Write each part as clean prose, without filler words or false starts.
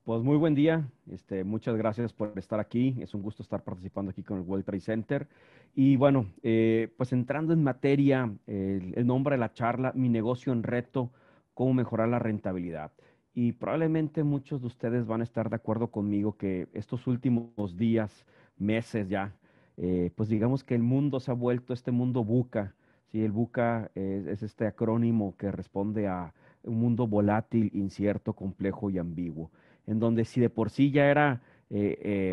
Pues muy buen día. Muchas gracias por estar aquí. Es un gusto estar participando aquí con el World Trade Center. Y bueno, pues entrando en materia, el nombre de la charla, Mi negocio en reto, cómo mejorar la rentabilidad. Y probablemente muchos de ustedes van a estar de acuerdo conmigo que estos últimos días, meses ya, pues digamos que el mundo se ha vuelto este mundo VUCA. ¿Sí? El VUCA es este acrónimo que responde a un mundo volátil, incierto, complejo y ambiguo en donde si de por sí ya era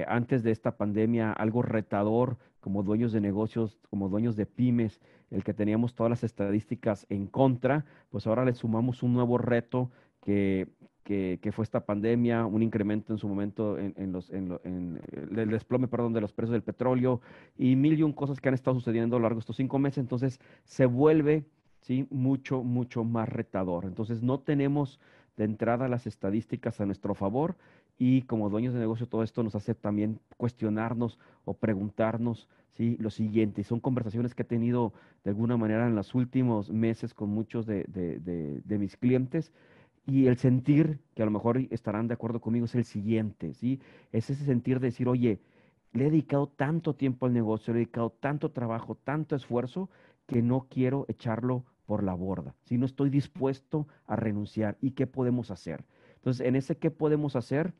antes de esta pandemia algo retador como dueños de negocios, como dueños de pymes, el que teníamos todas las estadísticas en contra, pues ahora le sumamos un nuevo reto que, que fue esta pandemia, un incremento en su momento el desplome, perdón, de los precios del petróleo y mil y un cosas que han estado sucediendo a lo largo de estos 5 meses. Entonces se vuelve, ¿sí? Mucho, mucho más retador. Entonces no tenemos de entrada las estadísticas a nuestro favor y como dueños de negocio todo esto nos hace también cuestionarnos o preguntarnos, ¿sí? Lo siguiente. Y son conversaciones que he tenido de alguna manera en los últimos meses con muchos de mis clientes y el sentir, que a lo mejor estarán de acuerdo conmigo, es el siguiente, ¿sí? Es ese sentir de decir, oye, le he dedicado tanto tiempo al negocio, le he dedicado tanto trabajo, tanto esfuerzo, que no quiero echarlo por la borda, si no estoy dispuesto a renunciar. ¿Y qué podemos hacer? Entonces, en ese qué podemos hacer,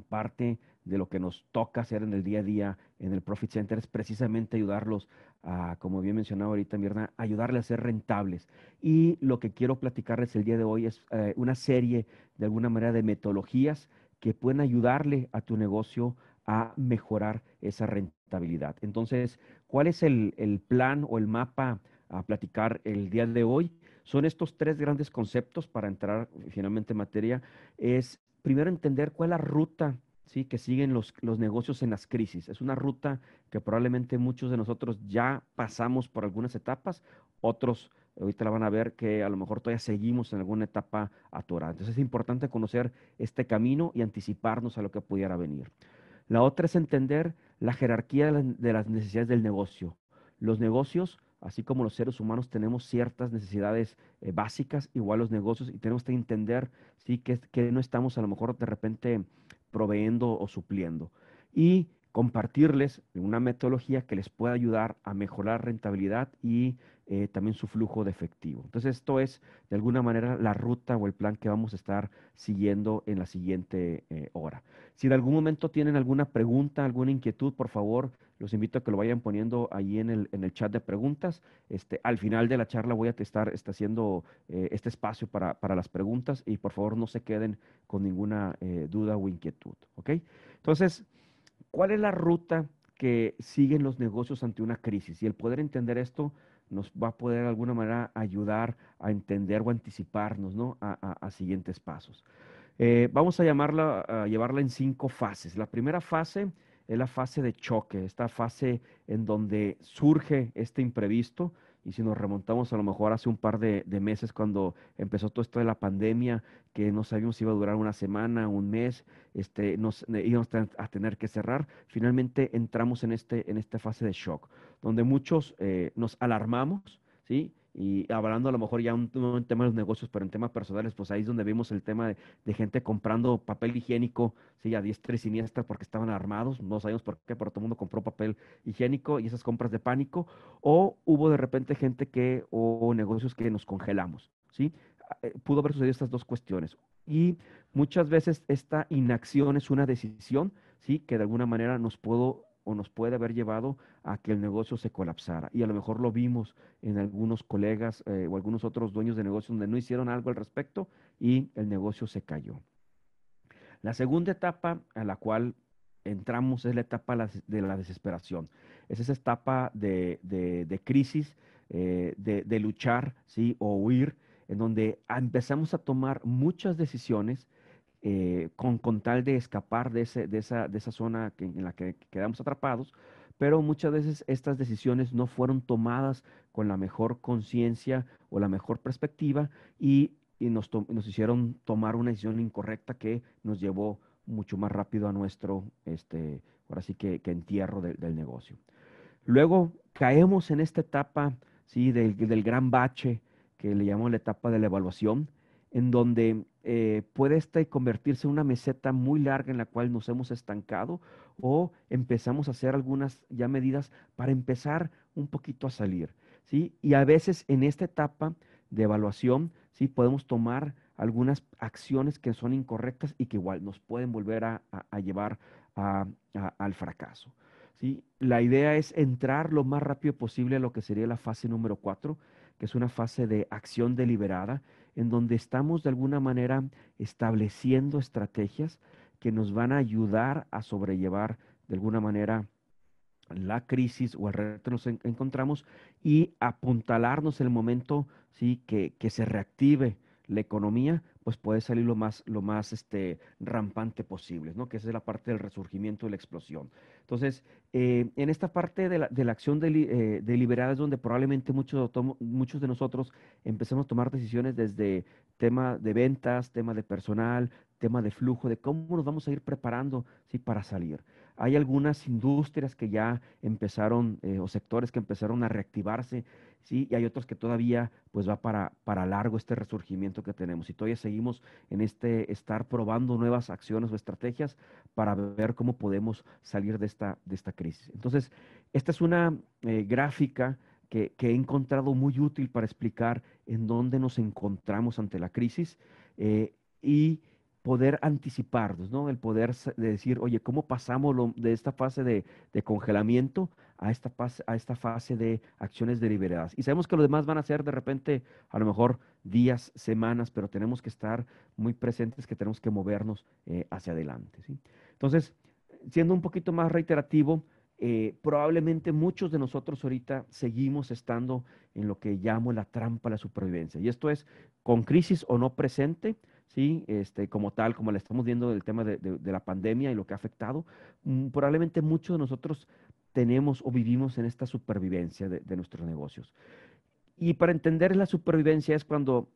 parte de lo que nos toca hacer en el día a día en el Profit Center es precisamente ayudarlos a, como bien mencionaba ahorita Mirna, ayudarles a ser rentables. Y lo que quiero platicarles el día de hoy es una serie de alguna manera de metodologías que pueden ayudarle a tu negocio a mejorar esa rentabilidad. Entonces, ¿cuál es el plan o el mapa a platicar el día de hoy? Son estos tres grandes conceptos para entrar finalmente en materia. Es primero entender cuál es la ruta, ¿sí? Que siguen los negocios en las crisis. Es una ruta que probablemente muchos de nosotros ya pasamos por algunas etapas, otros ahorita la van a ver que a lo mejor todavía seguimos en alguna etapa atorada. Entonces es importante conocer este camino y anticiparnos a lo que pudiera venir. La otra es entender la jerarquía de las necesidades del negocio. Los negocios, así como los seres humanos, tenemos ciertas necesidades básicas, igual los negocios, y tenemos que entender, sí, que no estamos a lo mejor de repente proveyendo o supliendo. Y compartirles una metodología que les pueda ayudar a mejorar rentabilidad y también su flujo de efectivo. Entonces, esto es de alguna manera la ruta o el plan que vamos a estar siguiendo en la siguiente hora. Si en algún momento tienen alguna pregunta, alguna inquietud, por favor, los invito a que lo vayan poniendo ahí en el chat de preguntas. Al final de la charla voy a estar haciendo este espacio para las preguntas y por favor no se queden con ninguna duda o inquietud, ¿ok? Entonces, ¿cuál es la ruta que siguen los negocios ante una crisis? Y el poder entender esto nos va a poder de alguna manera ayudar a entender o anticiparnos, ¿no? A siguientes pasos. Vamos a llevarla en 5 fases. La primera fase es la fase de choque, esta fase en donde surge este imprevisto. Y si nos remontamos a lo mejor hace un par de meses cuando empezó todo esto de la pandemia, que no sabíamos si iba a durar una semana, un mes, íbamos a tener que cerrar, finalmente entramos en esta fase de shock, donde muchos nos alarmamos, ¿sí? Y hablando a lo mejor ya no en tema de los negocios, pero en temas personales, pues ahí es donde vimos el tema de gente comprando papel higiénico, sí, a diestra y siniestra porque estaban armados, no sabemos por qué, pero todo el mundo compró papel higiénico y esas compras de pánico, o hubo de repente o negocios que nos congelamos, ¿sí? Pudo haber sucedido estas dos cuestiones. Y muchas veces esta inacción es una decisión, ¿sí? Que de alguna manera nos puede haber llevado a que el negocio se colapsara. Y a lo mejor lo vimos en algunos colegas o algunos otros dueños de negocios donde no hicieron algo al respecto y el negocio se cayó. La segunda etapa a la cual entramos es la etapa de la desesperación. Es esa etapa de crisis, de luchar, ¿sí? O huir, en donde empezamos a tomar muchas decisiones con tal de escapar de esa zona en la que quedamos atrapados, pero muchas veces estas decisiones no fueron tomadas con la mejor conciencia o la mejor perspectiva y nos hicieron tomar una decisión incorrecta que nos llevó mucho más rápido a nuestro, ahora sí que entierro del negocio. Luego caemos en esta etapa, ¿sí? del gran bache que le llamamos la etapa de la evaluación, en donde puede convertirse en una meseta muy larga en la cual nos hemos estancado o empezamos a hacer algunas ya medidas para empezar un poquito a salir, ¿sí? Y a veces en esta etapa de evaluación, ¿sí? Podemos tomar algunas acciones que son incorrectas y que igual nos pueden volver a llevar al fracaso, ¿sí? La idea es entrar lo más rápido posible a lo que sería la fase número 4, que es una fase de acción deliberada, en donde estamos de alguna manera estableciendo estrategias que nos van a ayudar a sobrellevar de alguna manera la crisis o el reto que nos encontramos y apuntalarnos en el momento, sí, que se reactive la economía, pues puede salir lo más rampante posible, ¿no? Que esa es la parte del resurgimiento y la explosión. Entonces, en esta parte de la acción deliberada es donde probablemente muchos de nosotros empecemos a tomar decisiones desde tema de ventas, tema de personal, tema de flujo, de cómo nos vamos a ir preparando, sí, para salir. Hay algunas industrias que ya empezaron, o sectores que empezaron a reactivarse, ¿sí? Y hay otros que todavía, pues va para largo este resurgimiento que tenemos. Y todavía seguimos en estar probando nuevas acciones o estrategias para ver cómo podemos salir de esta crisis. Entonces, esta es una gráfica que he encontrado muy útil para explicar en dónde nos encontramos ante la crisis, y poder anticiparnos, ¿no? El poder de decir, oye, ¿cómo pasamos de esta fase de congelamiento a esta fase de acciones deliberadas? Y sabemos que los demás van a ser de repente, a lo mejor días, semanas, pero tenemos que estar muy presentes, que tenemos que movernos hacia adelante, ¿sí? Entonces, siendo un poquito más reiterativo, probablemente muchos de nosotros ahorita seguimos estando en lo que llamo la trampa de la supervivencia. Y esto es con crisis o no presente, ¿sí? Como tal, como le estamos viendo del tema de la pandemia y lo que ha afectado, probablemente muchos de nosotros tenemos o vivimos en esta supervivencia de nuestros negocios. Y para entender la supervivencia es cuando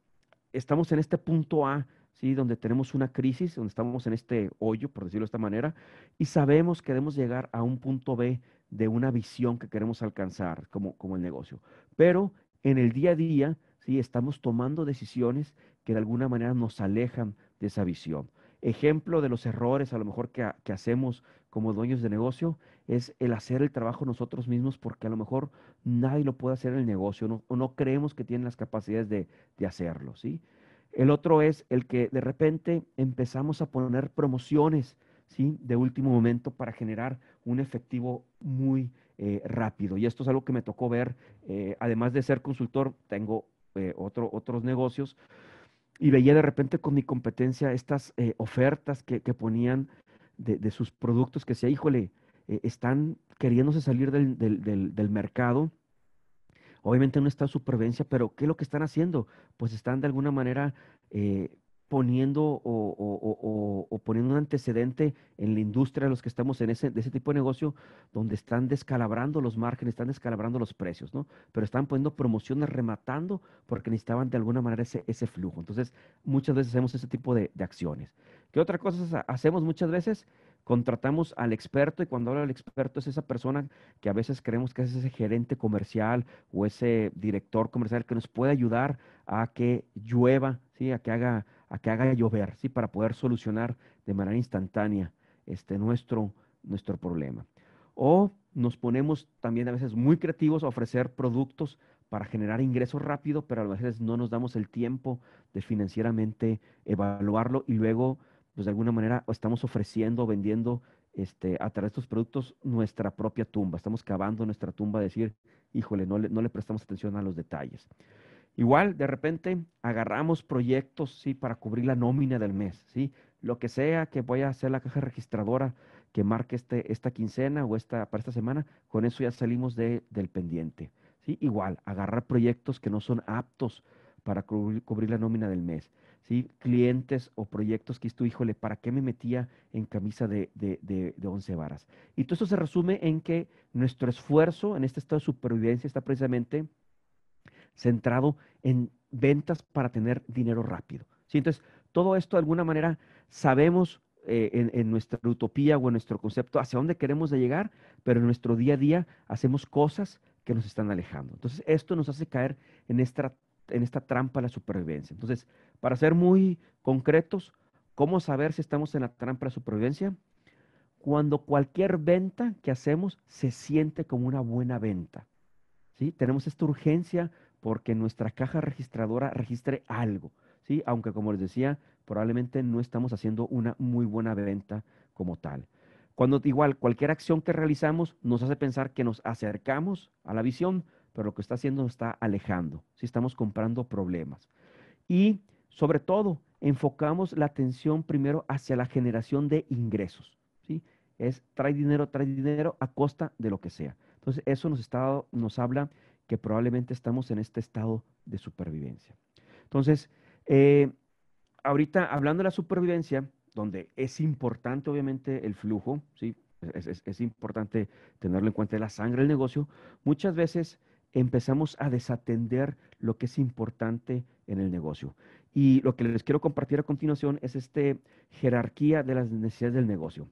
estamos en este punto A, ¿sí? Donde tenemos una crisis, donde estamos en este hoyo, por decirlo de esta manera, y sabemos que debemos llegar a un punto B de una visión que queremos alcanzar como el negocio. Pero en el día a día, ¿sí? Estamos tomando decisiones que de alguna manera nos alejan de esa visión. Ejemplo de los errores a lo mejor que hacemos como dueños de negocio es el hacer el trabajo nosotros mismos porque a lo mejor nadie lo puede hacer en el negocio, o no creemos que tienen las capacidades de hacerlo, ¿sí? El otro es el que de repente empezamos a poner promociones, ¿sí? De último momento para generar un efectivo muy rápido. Y esto es algo que me tocó ver, además de ser consultor, tengo otros negocios y veía de repente con mi competencia estas ofertas que ponían de sus productos que decía, híjole, están queriéndose salir del mercado. Obviamente no está en supervivencia, pero ¿qué es lo que están haciendo? Pues están de alguna manera eh, poniendo o poniendo un antecedente en la industria de los que estamos de ese tipo de negocio, donde están descalabrando los márgenes, están descalabrando los precios, ¿no? Pero están poniendo promociones rematando porque necesitaban de alguna manera ese flujo. Entonces, muchas veces hacemos ese tipo de acciones. ¿Qué otra cosa hacemos muchas veces? Contratamos al experto y cuando hablo del experto es esa persona que a veces creemos que es ese gerente comercial o ese director comercial que nos puede ayudar a que llueva, ¿sí? A que haga llover, ¿sí? Para poder solucionar de manera instantánea nuestro problema. O nos ponemos también a veces muy creativos a ofrecer productos para generar ingresos rápido, pero a veces no nos damos el tiempo de financieramente evaluarlo y luego, pues de alguna manera, estamos ofreciendo, vendiendo a través de estos productos nuestra propia tumba. Estamos cavando nuestra tumba, decir, híjole, no le prestamos atención a los detalles. Igual, de repente, agarramos proyectos, sí, para cubrir la nómina del mes, sí. Lo que sea que voy a hacer la caja registradora que marque esta quincena o para esta semana, con eso ya salimos del pendiente, sí. Igual, agarrar proyectos que no son aptos para cubrir la nómina del mes, sí. Clientes o proyectos que tú, híjole, ¿para qué me metía en camisa de 11 varas? Y todo eso se resume en que nuestro esfuerzo en este estado de supervivencia está precisamente centrado en ventas para tener dinero rápido, ¿sí? Entonces, todo esto de alguna manera sabemos en nuestra utopía o en nuestro concepto hacia dónde queremos de llegar, pero en nuestro día a día hacemos cosas que nos están alejando. Entonces, esto nos hace caer en esta en esta trampa de la supervivencia. Entonces, para ser muy concretos, ¿cómo saber si estamos en la trampa de la supervivencia? Cuando cualquier venta que hacemos se siente como una buena venta, ¿sí? Tenemos esta urgencia porque nuestra caja registradora registre algo, ¿sí? Aunque como les decía, probablemente no estamos haciendo una muy buena venta como tal. Cuando igual cualquier acción que realizamos nos hace pensar que nos acercamos a la visión, pero lo que está haciendo nos está alejando, ¿sí? Estamos comprando problemas. Y sobre todo, enfocamos la atención primero hacia la generación de ingresos, ¿sí? Es trae dinero a costa de lo que sea. Entonces, eso nos habla que probablemente estamos en este estado de supervivencia. Entonces, eh, ahorita hablando de la supervivencia, donde es importante obviamente el flujo, ¿sí? Es importante tenerlo en cuenta la sangre del negocio, muchas veces empezamos a desatender lo que es importante en el negocio. Y lo que les quiero compartir a continuación es este jerarquía de las necesidades del negocio.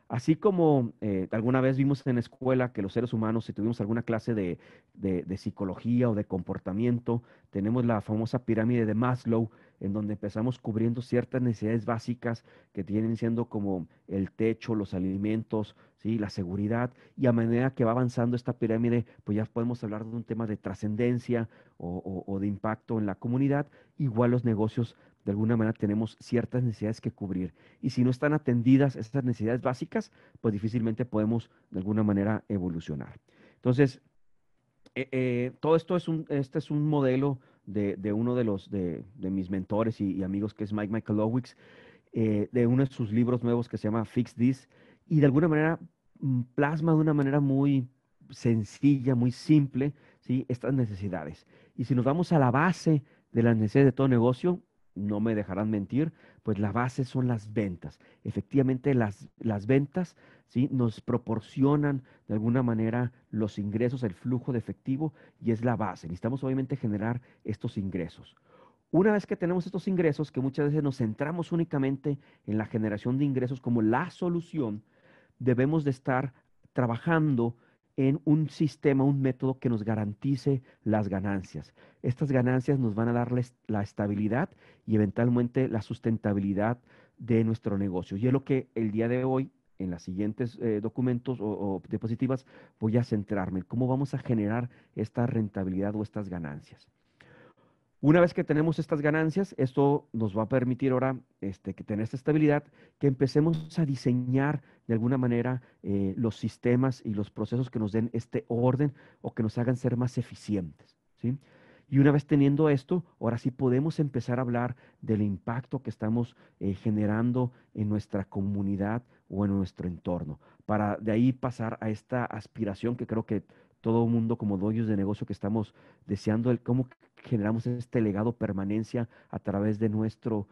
Así como alguna vez vimos en la escuela que los seres humanos, si tuvimos alguna clase de psicología o de comportamiento, tenemos la famosa pirámide de Maslow, en donde empezamos cubriendo ciertas necesidades básicas que tienen siendo como el techo, los alimentos, ¿sí? La seguridad, y a medida que va avanzando esta pirámide, pues ya podemos hablar de un tema de trascendencia o de impacto en la comunidad. Igual los negocios, de alguna manera, tenemos ciertas necesidades que cubrir. Y si no están atendidas estas necesidades básicas, pues difícilmente podemos de alguna manera evolucionar. Entonces, todo esto este es un modelo de uno de mis mentores y amigos, que es Mike Michalowicz, de uno de sus libros nuevos que se llama Fix This, y de alguna manera plasma de una manera muy sencilla, muy simple, ¿sí? Estas necesidades. Y si nos vamos a la base de las necesidades de todo negocio, no me dejarán mentir, pues la base son las ventas. Efectivamente, las ventas, ¿sí? Nos proporcionan de alguna manera los ingresos, el flujo de efectivo, y es la base. Necesitamos obviamente generar estos ingresos. Una vez que tenemos estos ingresos, que muchas veces nos centramos únicamente en la generación de ingresos como la solución, debemos de estar trabajando en un sistema, un método que nos garantice las ganancias. Estas ganancias nos van a dar la estabilidad y eventualmente la sustentabilidad de nuestro negocio. Y es lo que el día de hoy, en los siguientes documentos o diapositivas, voy a centrarme, en cómo vamos a generar esta rentabilidad o estas ganancias. Una vez que tenemos estas ganancias, esto nos va a permitir ahora que tener esta estabilidad, que empecemos a diseñar de alguna manera los sistemas y los procesos que nos den este orden o que nos hagan ser más eficientes, ¿sí? Y una vez teniendo esto, ahora sí podemos empezar a hablar del impacto que estamos generando en nuestra comunidad o en nuestro entorno, para de ahí pasar a esta aspiración que creo que todo mundo como dueños de negocio que estamos deseando, el cómo generamos este legado permanencia a través de nuestro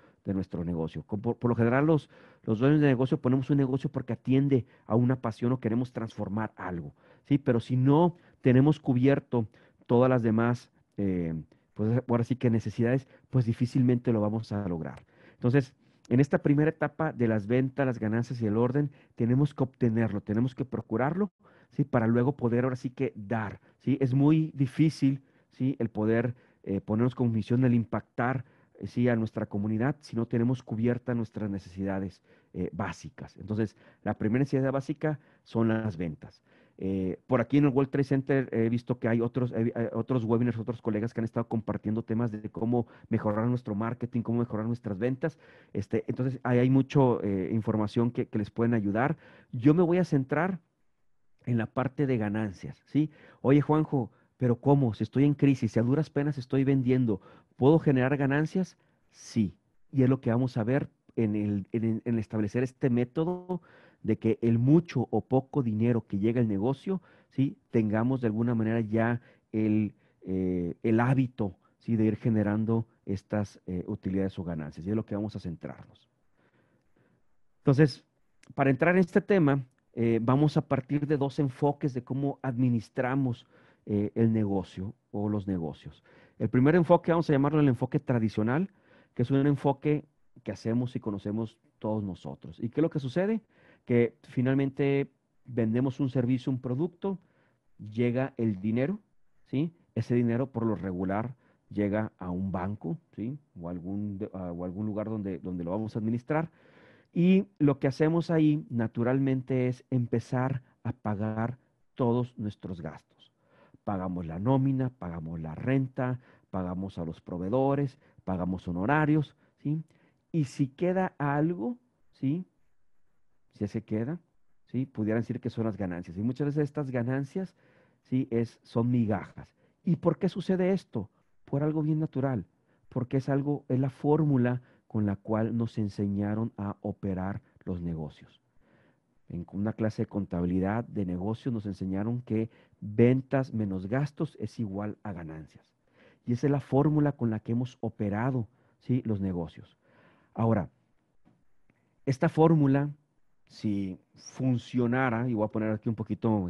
negocio. Por lo general, los dueños de negocio ponemos un negocio porque atiende a una pasión o queremos transformar algo, ¿sí? Pero si no tenemos cubierto todas las demás, pues ahora sí que necesidades, pues difícilmente lo vamos a lograr. Entonces, en esta primera etapa de las ventas, las ganancias y el orden, tenemos que obtenerlo, tenemos que procurarlo, ¿sí? Para luego poder ahora sí que dar, ¿sí? Es muy difícil, ¿sí? El poder ponernos como misión el impactar, sí, a nuestra comunidad si no tenemos cubiertas nuestras necesidades básicas. Entonces, la primera necesidad básica son las ventas. Por aquí en el World Trade Center he visto que hay otros webinars, otros colegas que han estado compartiendo temas de cómo mejorar nuestro marketing, cómo mejorar nuestras ventas. Entonces, ahí hay mucha información que les pueden ayudar. Yo me voy a centrar en la parte de ganancias, ¿sí? Oye, Juanjo, pero ¿cómo? Si estoy en crisis, si a duras penas estoy vendiendo, ¿puedo generar ganancias? Sí. Y es lo que vamos a ver en establecer este método de que el mucho o poco dinero que llega al negocio, ¿sí? Tengamos de alguna manera ya el hábito, ¿sí? De ir generando estas utilidades o ganancias. Y es lo que vamos a centrarnos. Entonces, para entrar en este tema, vamos a partir de dos enfoques de cómo administramos el negocio o los negocios. El primer enfoque, vamos a llamarlo el enfoque tradicional, que es un enfoque que hacemos y conocemos todos nosotros. ¿Y qué es lo que sucede? Que finalmente vendemos un servicio, un producto, llega el dinero, ¿sí? Ese dinero por lo regular llega a un banco, ¿sí? O algún lugar donde lo vamos a administrar. Y lo que hacemos ahí, naturalmente, es empezar a pagar todos nuestros gastos. Pagamos la nómina, pagamos la renta, pagamos a los proveedores, pagamos honorarios, ¿sí? Y si queda algo, ¿sí? Si se queda, ¿sí? Pudieran decir que son las ganancias. Y muchas veces estas ganancias, ¿sí? Son migajas. ¿Y por qué sucede esto? Por algo bien natural, porque es la fórmula con la cual nos enseñaron a operar los negocios. En una clase de contabilidad de negocios nos enseñaron que ventas menos gastos es igual a ganancias. Y esa es la fórmula con la que hemos operado, ¿sí? Los negocios. Ahora, esta fórmula, si funcionara, y voy a poner aquí un poquito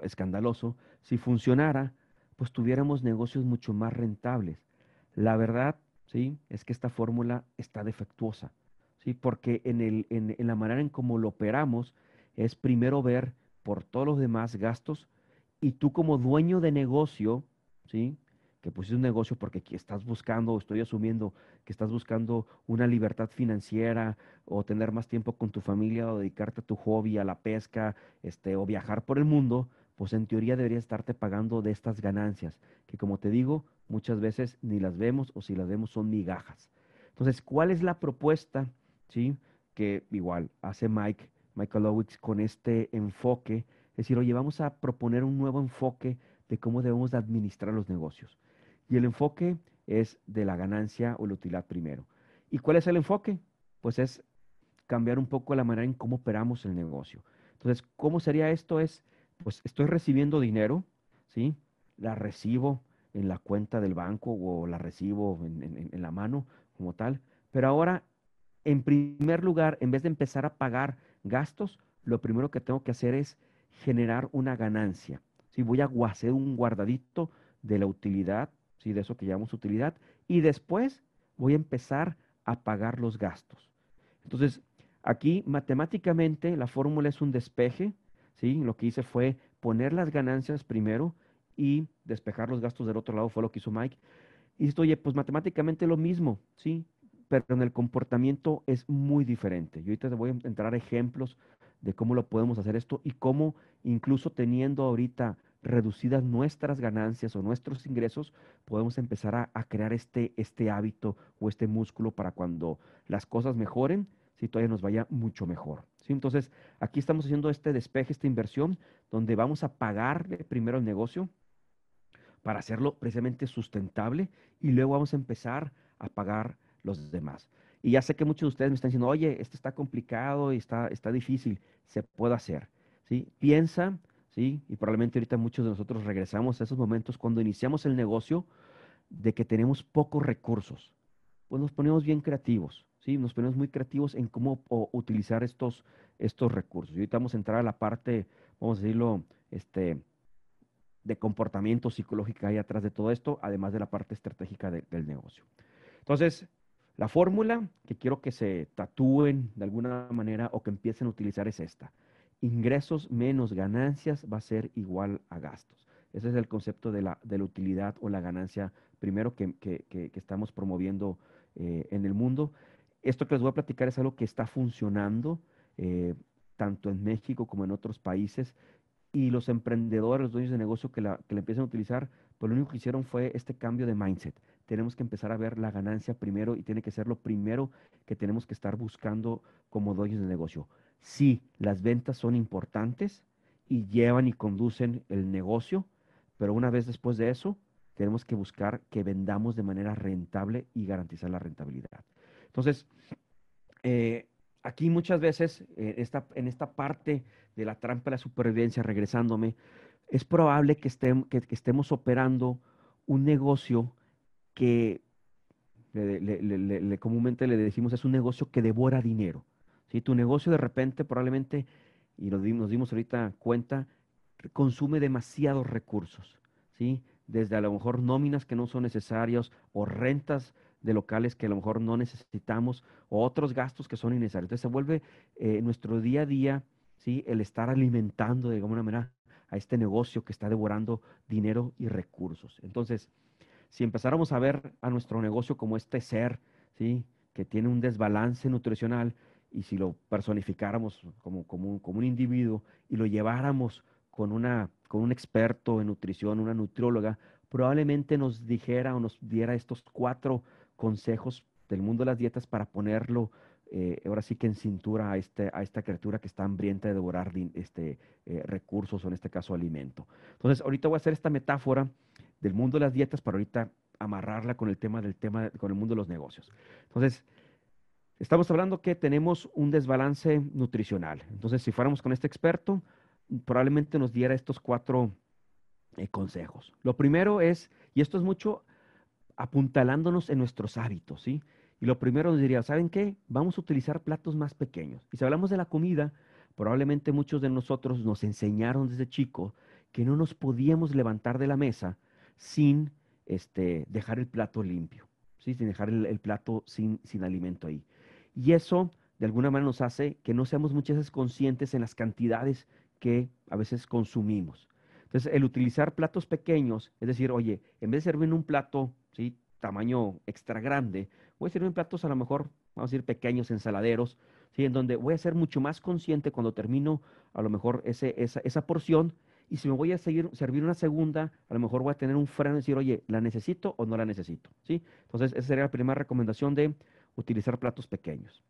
escandaloso, si funcionara, pues tuviéramos negocios mucho más rentables. La verdad, sí, es que esta fórmula está defectuosa, sí, porque en la manera en cómo lo operamos es primero ver por todos los demás gastos y tú como dueño de negocio, sí, que pusiste un negocio porque aquí estás buscando, o estoy asumiendo que estás buscando una libertad financiera o tener más tiempo con tu familia o dedicarte a tu hobby, a la pesca, o viajar por el mundo, pues en teoría deberías estarte pagando de estas ganancias, que como te digo, muchas veces ni las vemos o si las vemos son migajas. Entonces, ¿cuál es la propuesta, sí, que igual hace Michael Owicks con este enfoque? Es decir, oye, vamos a proponer un nuevo enfoque de cómo debemos de administrar los negocios. Y el enfoque es de la ganancia o la utilidad primero. ¿Y cuál es el enfoque? Pues es cambiar un poco la manera en cómo operamos el negocio. Entonces, ¿cómo sería esto? Pues estoy recibiendo dinero, ¿sí? La recibo en la cuenta del banco o la recibo en la mano como tal, pero ahora, en primer lugar, en vez de empezar a pagar gastos, lo primero que tengo que hacer es generar una ganancia. ¿Sí? Voy a hacer un guardadito de la utilidad, ¿sí? De eso que llamamos utilidad, y después voy a empezar a pagar los gastos. Entonces, aquí matemáticamente la fórmula es un despeje, ¿sí? Lo que hice fue poner las ganancias primero y despejar los gastos del otro lado, fue lo que hizo Mike. Y esto, oye, pues matemáticamente lo mismo, ¿sí? Pero en el comportamiento es muy diferente. Yo ahorita te voy a entrar ejemplos de cómo lo podemos hacer esto y cómo incluso teniendo ahorita reducidas nuestras ganancias o nuestros ingresos, podemos empezar a crear este hábito o este músculo para cuando las cosas mejoren, si todavía nos vaya mucho mejor. ¿Sí? Entonces, aquí estamos haciendo este despeje, esta inversión, donde vamos a pagarle primero el negocio para hacerlo precisamente sustentable y luego vamos a empezar a pagar los demás. Y ya sé que muchos de ustedes me están diciendo, oye, esto está complicado y está difícil, se puede hacer, ¿sí? Piensa, ¿sí? Y probablemente ahorita muchos de nosotros regresamos a esos momentos cuando iniciamos el negocio de que tenemos pocos recursos. Pues nos ponemos bien creativos, ¿sí? Nos ponemos muy creativos en cómo utilizar estos recursos. Y ahorita vamos a entrar a la parte, vamos a decirlo, de comportamiento psicológica hay atrás de todo esto, además de la parte estratégica del negocio. Entonces, la fórmula que quiero que se tatúen de alguna manera o que empiecen a utilizar es esta. Ingresos menos ganancias va a ser igual a gastos. Ese es el concepto de la utilidad o la ganancia primero que estamos promoviendo en el mundo. Esto que les voy a platicar es algo que está funcionando tanto en México como en otros países y los emprendedores, los dueños de negocio que la empiezan a utilizar, pues lo único que hicieron fue este cambio de mindset. Tenemos que empezar a ver la ganancia primero y tiene que ser lo primero que tenemos que estar buscando como dueños de negocio. Sí, las ventas son importantes y llevan y conducen el negocio, pero una vez después de eso, tenemos que buscar que vendamos de manera rentable y garantizar la rentabilidad. Entonces, eh, aquí muchas veces, en esta parte de la trampa de la supervivencia, regresándome, es probable que estemos operando un negocio que comúnmente le decimos es un negocio que devora dinero. ¿Sí? Tu negocio de repente probablemente, y nos dimos ahorita cuenta, consume demasiados recursos. ¿Sí? Desde a lo mejor nóminas que no son necesarias o rentas de locales que a lo mejor no necesitamos o otros gastos que son innecesarios. Entonces se vuelve nuestro día a día, ¿sí? El estar alimentando de alguna manera a este negocio que está devorando dinero y recursos. Entonces, si empezáramos a ver a nuestro negocio como este ser, ¿sí? Que tiene un desbalance nutricional, y si lo personificáramos como un individuo y lo lleváramos con un experto en nutrición, una nutrióloga, probablemente nos dijera o nos diera estos 4 consejos del mundo de las dietas para ponerlo ahora sí que en cintura a esta criatura que está hambrienta de devorar recursos o en este caso alimento. Entonces, ahorita voy a hacer esta metáfora del mundo de las dietas para ahorita amarrarla con con el mundo de los negocios. Entonces, estamos hablando que tenemos un desbalance nutricional. Entonces, si fuéramos con este experto, probablemente nos diera estos 4 consejos. Lo primero es, y esto es mucho apuntalándonos en nuestros hábitos, ¿sí? Y lo primero nos diría, ¿saben qué? Vamos a utilizar platos más pequeños. Y si hablamos de la comida, probablemente muchos de nosotros nos enseñaron desde chico que no nos podíamos levantar de la mesa sin dejar el plato limpio, ¿sí? Sin dejar el plato sin alimento ahí. Y eso, de alguna manera, nos hace que no seamos muchas veces conscientes en las cantidades que a veces consumimos. Entonces, el utilizar platos pequeños, es decir, oye, en vez de servir un plato, ¿sí? Tamaño extra grande, voy a servir platos a lo mejor, vamos a decir, pequeños, ensaladeros, ¿sí? En donde voy a ser mucho más consciente cuando termino a lo mejor esa porción, y si me voy a servir una segunda, a lo mejor voy a tener un freno y decir, oye, ¿la necesito o no la necesito? ¿Sí? Entonces, esa sería la primera recomendación de utilizar platos pequeños.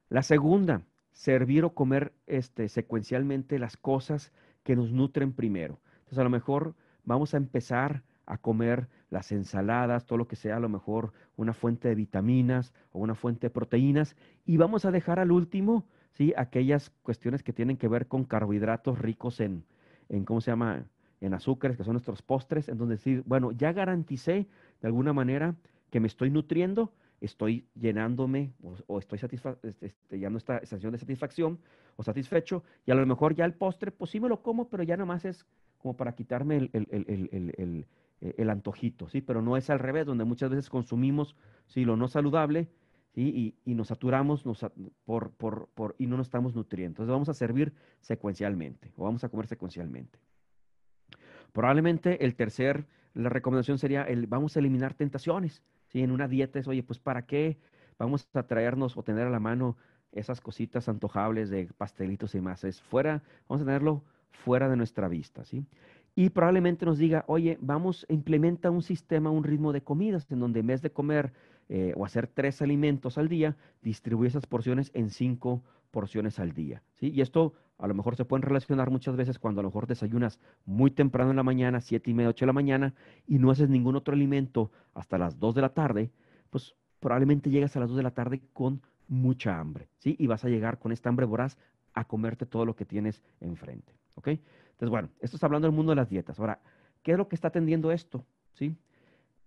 La segunda, servir o comer secuencialmente las cosas que nos nutren primero. Entonces, a lo mejor vamos a empezar a comer las ensaladas, todo lo que sea, a lo mejor una fuente de vitaminas o una fuente de proteínas, y vamos a dejar al último, ¿sí? Aquellas cuestiones que tienen que ver con carbohidratos ricos ¿cómo se llama? En azúcares, que son nuestros postres, en donde decir, bueno, ya garanticé de alguna manera que me estoy nutriendo, estoy llenándome o estoy llenando esta sensación de satisfacción o satisfecho, y a lo mejor ya el postre, pues sí me lo como, pero ya nomás es como para quitarme el antojito, ¿sí? Pero no es al revés, donde muchas veces consumimos, ¿sí? Lo no saludable, ¿sí? Y nos saturamos y no nos estamos nutriendo. Entonces vamos a servir secuencialmente o vamos a comer secuencialmente. Probablemente la recomendación sería vamos a eliminar tentaciones, ¿sí? En una dieta es, oye, pues ¿para qué vamos a traernos o tener a la mano esas cositas antojables de pastelitos y más? Vamos a tenerlo fuera de nuestra vista, ¿sí? Y probablemente nos diga, oye, implementa un sistema, un ritmo de comidas, en donde en vez de comer o hacer 3 alimentos al día, distribuye esas porciones en 5 porciones al día, ¿sí? Y esto a lo mejor se pueden relacionar muchas veces cuando a lo mejor desayunas muy temprano en la mañana, 7:30, 8 de la mañana, y no haces ningún otro alimento hasta las 2 de la tarde, pues probablemente llegas a las 2 de la tarde con mucha hambre, ¿sí? Y vas a llegar con esta hambre voraz a comerte todo lo que tienes enfrente, ¿ok? Entonces, bueno, esto está hablando del mundo de las dietas. Ahora, ¿qué es lo que está atendiendo esto? ¿Sí?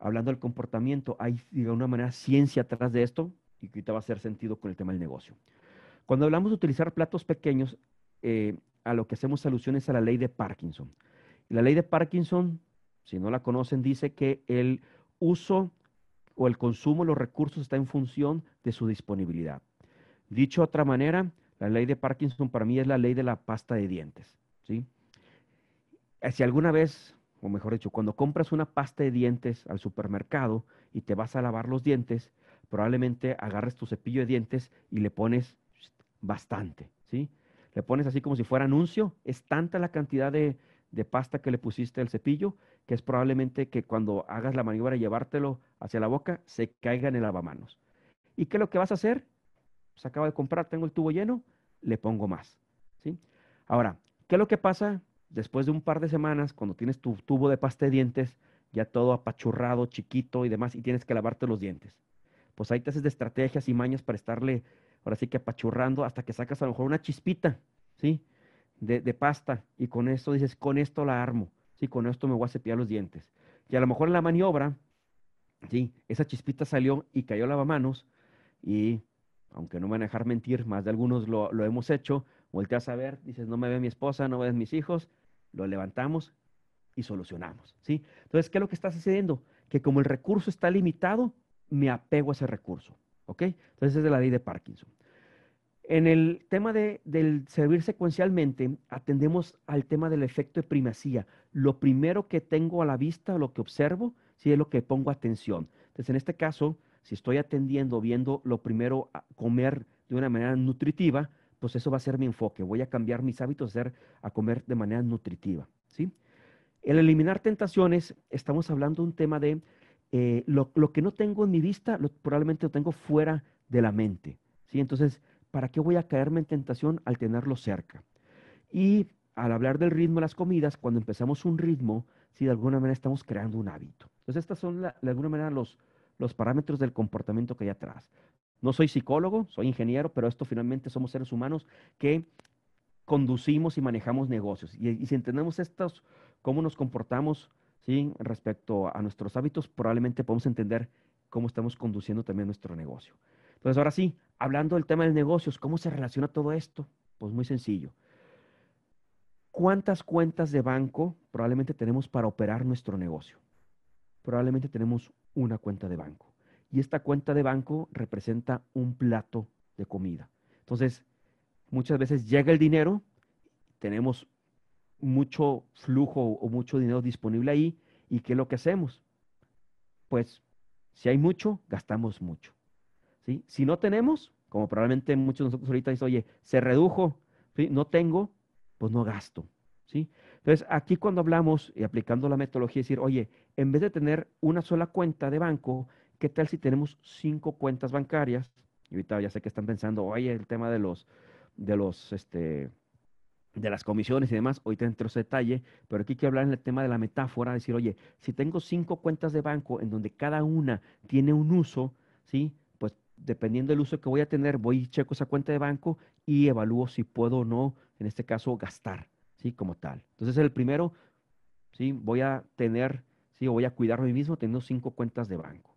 Hablando del comportamiento, hay de alguna manera ciencia atrás de esto, y que ahorita va a hacer sentido con el tema del negocio. Cuando hablamos de utilizar platos pequeños, a lo que hacemos alusión es a la ley de Parkinson. Y la ley de Parkinson, si no la conocen, dice que el uso o el consumo de los recursos está en función de su disponibilidad. Dicho de otra manera, la ley de Parkinson para mí es la ley de la pasta de dientes, ¿sí? Si alguna vez, o mejor dicho, cuando compras una pasta de dientes al supermercado y te vas a lavar los dientes, probablemente agarres tu cepillo de dientes y le pones bastante, ¿sí? Le pones así como si fuera anuncio. Es tanta la cantidad de pasta que le pusiste al cepillo que es probablemente que cuando hagas la maniobra de llevártelo hacia la boca, se caiga en el lavamanos. ¿Y qué es lo que vas a hacer? Pues acabo de comprar, tengo el tubo lleno, le pongo más, ¿sí? Ahora, ¿qué es lo que pasa después de un par de semanas cuando tienes tu tubo de pasta de dientes ya todo apachurrado, chiquito y demás, y tienes que lavarte los dientes? Pues ahí te haces de estrategias y mañas para estarle, ahora sí que apachurrando hasta que sacas a lo mejor una chispita, ¿sí? De pasta, y con esto dices, con esto la armo, ¿sí? Con esto me voy a cepillar los dientes. Y a lo mejor en la maniobra, ¿sí? Esa chispita salió y cayó al lavamanos, y aunque no me van a dejar mentir, más de algunos lo hemos hecho, volteas a ver, dices, no me ve mi esposa, no me ven mis hijos, lo levantamos y solucionamos, ¿sí? Entonces, ¿qué es lo que está sucediendo? Que como el recurso está limitado, me apego a ese recurso, ¿ok? Entonces, es de la ley de Parkinson. En el tema del servir secuencialmente, atendemos al tema del efecto de primacía. Lo primero que tengo a la vista, lo que observo, sí es lo que pongo atención. Entonces, en este caso, si estoy atendiendo, viendo lo primero, comer de una manera nutritiva, pues eso va a ser mi enfoque. Voy a cambiar mis hábitos a comer de manera nutritiva, ¿sí? El eliminar tentaciones, estamos hablando de un tema de lo que no tengo en mi vista, probablemente lo tengo fuera de la mente, ¿sí? Entonces, ¿para qué voy a caerme en tentación al tenerlo cerca? Y al hablar del ritmo de las comidas, cuando empezamos un ritmo, sí, de alguna manera estamos creando un hábito. Entonces, estos son de alguna manera los parámetros del comportamiento que hay atrás. No soy psicólogo, soy ingeniero, pero esto finalmente somos seres humanos que conducimos y manejamos negocios. Y si entendemos estos, cómo nos comportamos, ¿sí? Respecto a nuestros hábitos, probablemente podemos entender cómo estamos conduciendo también nuestro negocio. Entonces, ahora sí, hablando del tema de negocios, ¿cómo se relaciona todo esto? Pues muy sencillo. ¿Cuántas cuentas de banco probablemente tenemos para operar nuestro negocio? Probablemente tenemos una cuenta de banco. Y esta cuenta de banco representa un plato de comida. Entonces, muchas veces llega el dinero, tenemos mucho flujo o mucho dinero disponible ahí. ¿Y qué es lo que hacemos? Pues si hay mucho, gastamos mucho, ¿sí? Si no tenemos, como probablemente muchos de nosotros ahorita dicen, oye, se redujo, ¿sí? No tengo, pues no gasto, ¿sí? Entonces, aquí cuando hablamos y aplicando la metodología, decir, oye, en vez de tener una sola cuenta de banco, ¿qué tal si tenemos 5 cuentas bancarias? Y ahorita ya sé que están pensando, oye, el tema de los, de las comisiones y demás, ahorita entro ese detalle, pero aquí quiero hablar en el tema de la metáfora, decir, oye, si tengo 5 cuentas de banco en donde cada una tiene un uso, ¿sí? Pues dependiendo del uso que voy a tener, voy y checo esa cuenta de banco y evalúo si puedo o no, en este caso, gastar, ¿sí? Como tal. Entonces, el primero, ¿sí? Voy a tener, ¿sí? O voy a cuidar a mí mismo teniendo 5 cuentas de banco.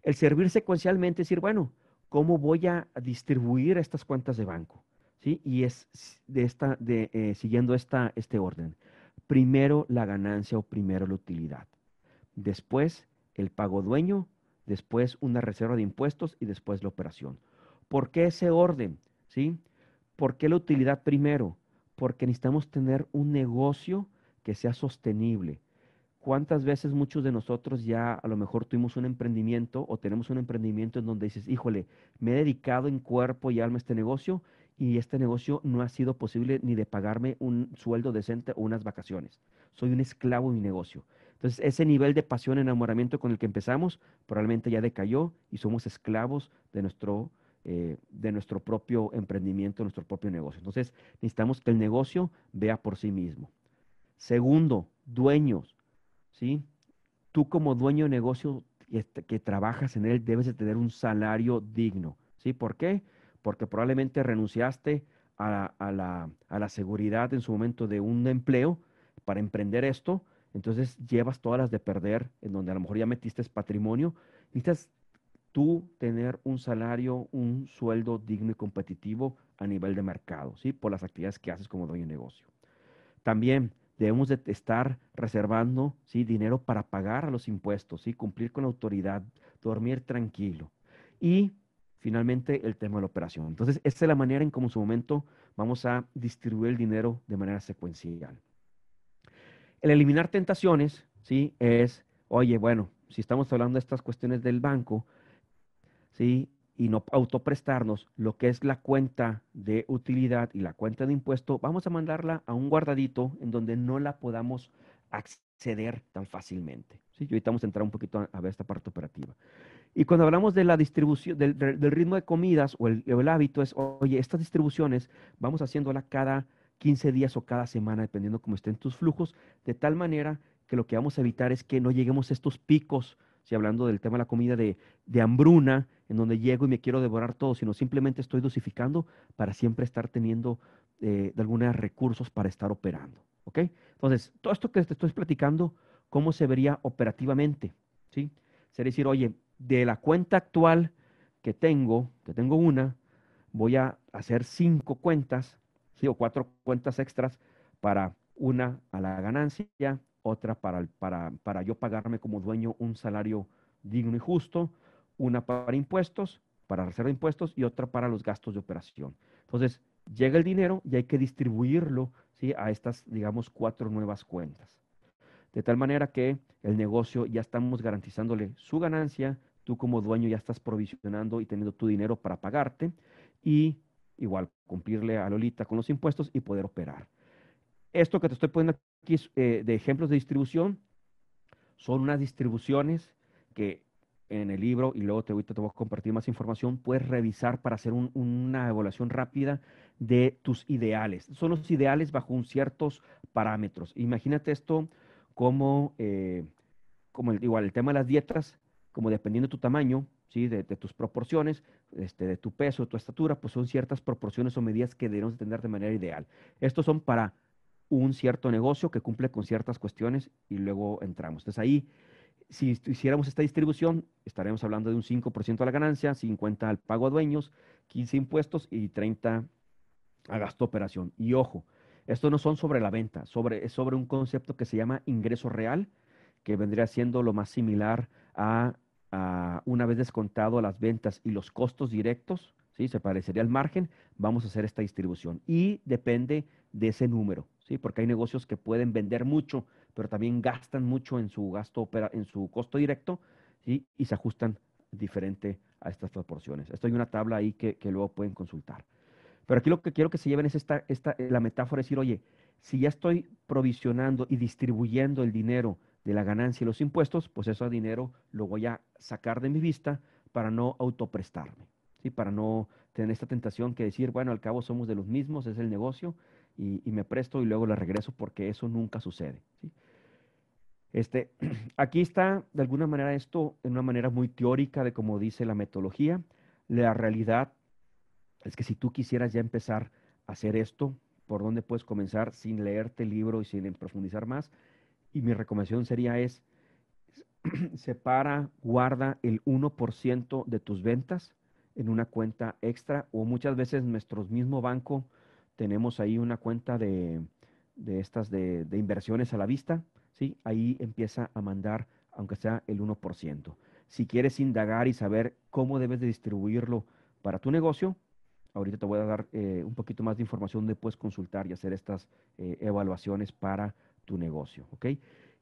El servir secuencialmente, decir, bueno, ¿cómo voy a distribuir estas cuentas de banco? ¿Sí? Y es siguiendo este orden. Primero la ganancia o primero la utilidad. Después el pago dueño, después una reserva de impuestos y después la operación. ¿Por qué ese orden? ¿Sí? ¿Por qué la utilidad primero? Porque necesitamos tener un negocio que sea sostenible. ¿Cuántas veces muchos de nosotros ya a lo mejor tuvimos un emprendimiento o tenemos un emprendimiento en donde dices, híjole, me he dedicado en cuerpo y alma a este negocio y este negocio no ha sido posible ni de pagarme un sueldo decente o unas vacaciones? Soy un esclavo de mi negocio. Entonces, ese nivel de pasión, enamoramiento con el que empezamos, probablemente ya decayó y somos esclavos de nuestro propio emprendimiento, nuestro propio negocio. Entonces, necesitamos que el negocio vea por sí mismo. Segundo, dueños. ¿Sí? Tú como dueño de negocio que trabajas en él debes de tener un salario digno, ¿sí? ¿Por qué? Porque probablemente renunciaste a la seguridad en su momento de un empleo para emprender esto, entonces llevas todas las de perder, en donde a lo mejor ya metiste patrimonio, necesitas tú tener un salario, un sueldo digno y competitivo a nivel de mercado, ¿sí? Por las actividades que haces como dueño de negocio. También debemos de estar reservando, ¿sí? Dinero para pagar a los impuestos, ¿sí? Cumplir con la autoridad, dormir tranquilo. Y finalmente el tema de la operación. Entonces, esta es la manera en cómo en su momento vamos a distribuir el dinero de manera secuencial. El eliminar tentaciones, ¿sí? Es, oye, bueno, si estamos hablando de estas cuestiones del banco, ¿sí? Y no autoprestarnos lo que es la cuenta de utilidad y la cuenta de impuesto, vamos a mandarla a un guardadito en donde no la podamos acceder tan fácilmente. ¿Sí? Y ahorita vamos a entrar un poquito a ver esta parte operativa. Y cuando hablamos de la distribución, del ritmo de comidas o el hábito, es, oye, estas distribuciones vamos haciéndola cada 15 días o cada semana, dependiendo cómo estén tus flujos, de tal manera que lo que vamos a evitar es que no lleguemos a estos picos, si hablando del tema de la comida, de hambruna, en donde llego y me quiero devorar todo, sino simplemente estoy dosificando para siempre estar teniendo de alguna recursos para estar operando. ¿Ok? Entonces, todo esto que te estoy platicando, ¿cómo se vería operativamente? ¿Sí? Sería decir, oye, de la cuenta actual que tengo una, voy a hacer 5 cuentas, ¿sí? O 4 cuentas extras para una a la ganancia, otra para yo pagarme como dueño un salario digno y justo, una para impuestos, para reserva de impuestos y otra para los gastos de operación. Entonces, llega el dinero y hay que distribuirlo, ¿sí? A estas, digamos, 4 nuevas cuentas. de tal manera que el negocio ya estamos garantizándole su ganancia, tú como dueño ya estás provisionando y teniendo tu dinero para pagarte y igual cumplirle a Lolita con los impuestos y poder operar. Esto que te estoy poniendo aquí de ejemplos de distribución son unas distribuciones que en el libro, y luego ahorita te voy a compartir más información, puedes revisar para hacer una evaluación rápida de tus ideales. Son los ideales bajo un ciertos parámetros. Imagínate esto como, igual el tema de las dietas, como dependiendo de tu tamaño, ¿sí? De tus proporciones, de tu peso, de tu estatura, pues son ciertas proporciones o medidas que debemos de tener de manera ideal. Estos son para un cierto negocio que cumple con ciertas cuestiones y luego entramos. Entonces ahí, si hiciéramos esta distribución, estaremos hablando de un 5% a la ganancia, 50 al pago a dueños, 15 impuestos y 30 a gasto de operación. Y ojo, estos no son sobre la venta, es sobre un concepto que se llama ingreso real, que vendría siendo lo más similar a una vez descontado las ventas y los costos directos, ¿sí? Se parecería al margen, vamos a hacer esta distribución. Y depende de ese número, ¿sí? Porque hay negocios que pueden vender mucho, pero también gastan mucho en su en su costo directo, ¿sí? Y se ajustan diferente a estas proporciones. Esto hay una tabla ahí que luego pueden consultar. Pero aquí lo que quiero que se lleven es la metáfora, es decir, oye, si ya estoy provisionando y distribuyendo el dinero de la ganancia y los impuestos, pues ese dinero lo voy a sacar de mi vista para no autoprestarme, ¿sí? Para no tener esta tentación que decir, bueno, al cabo somos de los mismos, es el negocio, y me presto y luego le regreso porque eso nunca sucede, ¿sí? Aquí está, de alguna manera, esto en una manera muy teórica de como dice la metodología. La realidad es que si tú quisieras ya empezar a hacer esto, ¿por dónde puedes comenzar sin leerte el libro y sin profundizar más? Y mi recomendación sería separa, guarda el 1% de tus ventas en una cuenta extra o muchas veces nuestro mismo banco tenemos ahí una cuenta de estas de inversiones a la vista, ¿sí? Ahí empieza a mandar, aunque sea el 1%. Si quieres indagar y saber cómo debes de distribuirlo para tu negocio, ahorita te voy a dar un poquito más de información donde puedes consultar y hacer estas evaluaciones para tu negocio, ¿ok?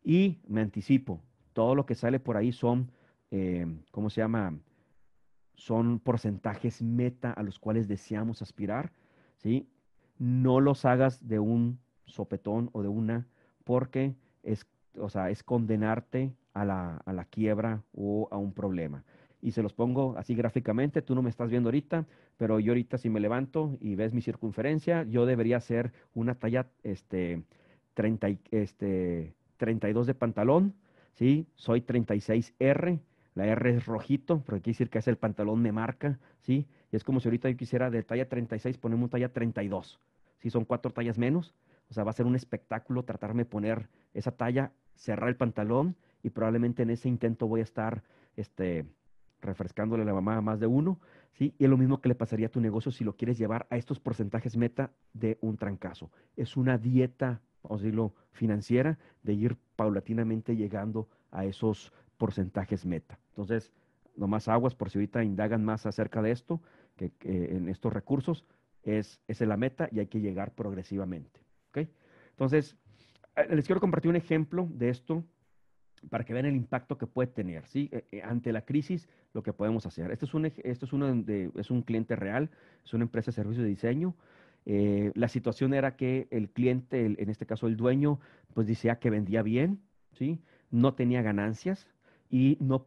Y me anticipo, todo lo que sale por ahí son, ¿cómo se llama? Son porcentajes meta a los cuales deseamos aspirar, ¿sí? No los hagas de un sopetón o de una, porque es, o sea, es condenarte a la quiebra o a un problema. Y se los pongo así gráficamente, tú no me estás viendo ahorita, pero yo ahorita si me levanto y ves mi circunferencia, yo debería ser una talla 32 de pantalón, ¿sí? Soy 36R, la R es rojito, porque quiere decir que es el pantalón me marca, ¿sí? Y es como si ahorita yo quisiera de talla 36 ponerme un talla 32, ¿sí? Son 4 tallas menos, o sea, va a ser un espectáculo tratarme de poner esa talla, cerrar el pantalón y probablemente en ese intento voy a estar, este, refrescándole la mamá a más de uno, ¿sí? Y es lo mismo que le pasaría a tu negocio si lo quieres llevar a estos porcentajes meta de un trancazo. Es una dieta, vamos a decirlo, financiera de ir paulatinamente llegando a esos porcentajes meta. Entonces, nomás aguas por si ahorita indagan más acerca de esto, que en estos recursos, es la meta y hay que llegar progresivamente. ¿Ok? Entonces, les quiero compartir un ejemplo de esto para que vean el impacto que puede tener, ¿sí? Ante la crisis, lo que podemos hacer. Esto es, es un cliente real, es una empresa de servicios de diseño. La situación era que el cliente, en este caso el dueño, pues decía que vendía bien, ¿sí? No tenía ganancias y no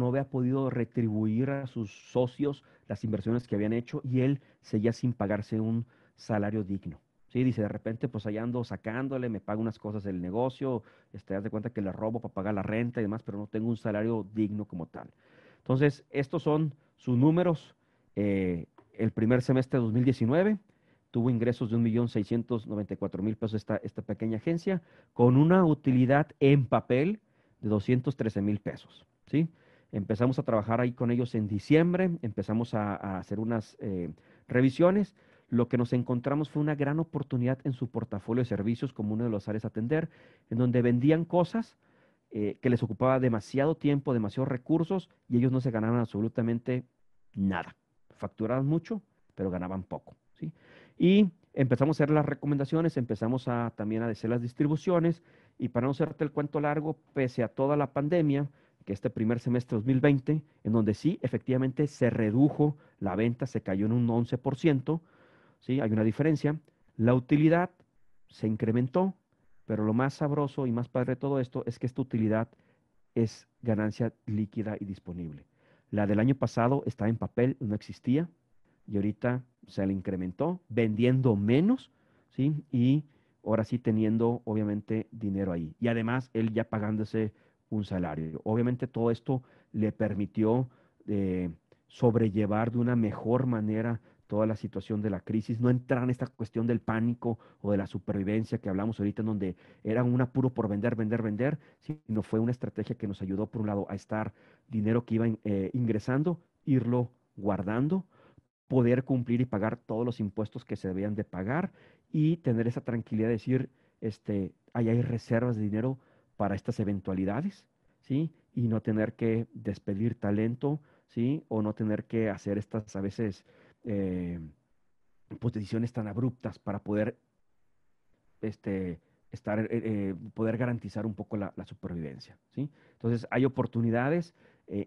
había podido retribuir a sus socios las inversiones que habían hecho y él seguía sin pagarse un salario digno. Sí, dice, de repente, pues allá ando sacándole, me pago unas cosas del negocio, haz de cuenta que le robo para pagar la renta y demás, pero no tengo un salario digno como tal. Entonces, estos son sus números. El primer semestre de 2019 tuvo ingresos de 1.694.000 pesos esta pequeña agencia, con una utilidad en papel de 213.000 pesos, ¿sí? Empezamos a trabajar ahí con ellos en diciembre, empezamos a hacer unas revisiones. Lo que nos encontramos fue una gran oportunidad en su portafolio de servicios como uno de los áreas a atender, en donde vendían cosas que les ocupaba demasiado tiempo, demasiados recursos y ellos no se ganaban absolutamente nada. Facturaban mucho, pero ganaban poco, ¿sí? Y empezamos a hacer las recomendaciones, empezamos también a hacer las distribuciones y para no hacerte el cuento largo, pese a toda la pandemia, que este primer semestre de 2020, en donde sí, efectivamente se redujo la venta, se cayó en un 11%, ¿sí? Hay una diferencia. La utilidad se incrementó, pero lo más sabroso y más padre de todo esto es que esta utilidad es ganancia líquida y disponible. La del año pasado estaba en papel, no existía, y ahorita se le incrementó, vendiendo menos, ¿sí? Y ahora sí teniendo, obviamente, dinero ahí. Y además, él ya pagándose un salario. Obviamente, todo esto le permitió eh, sobrellevar de una mejor manera toda la situación de la crisis, no entrar en esta cuestión del pánico o de la supervivencia que hablamos ahorita, en donde era un apuro por vender, vender, vender, sino fue una estrategia que nos ayudó, por un lado, a estar dinero que iba ingresando, irlo guardando, poder cumplir y pagar todos los impuestos que se debían de pagar y tener esa tranquilidad de decir, ahí hay reservas de dinero para estas eventualidades, ¿sí? Y no tener que despedir talento, ¿sí? O no tener que hacer estas a veces, eh, pues, decisiones tan abruptas para poder, este, poder garantizar un poco la supervivencia, ¿sí? Entonces, hay oportunidades,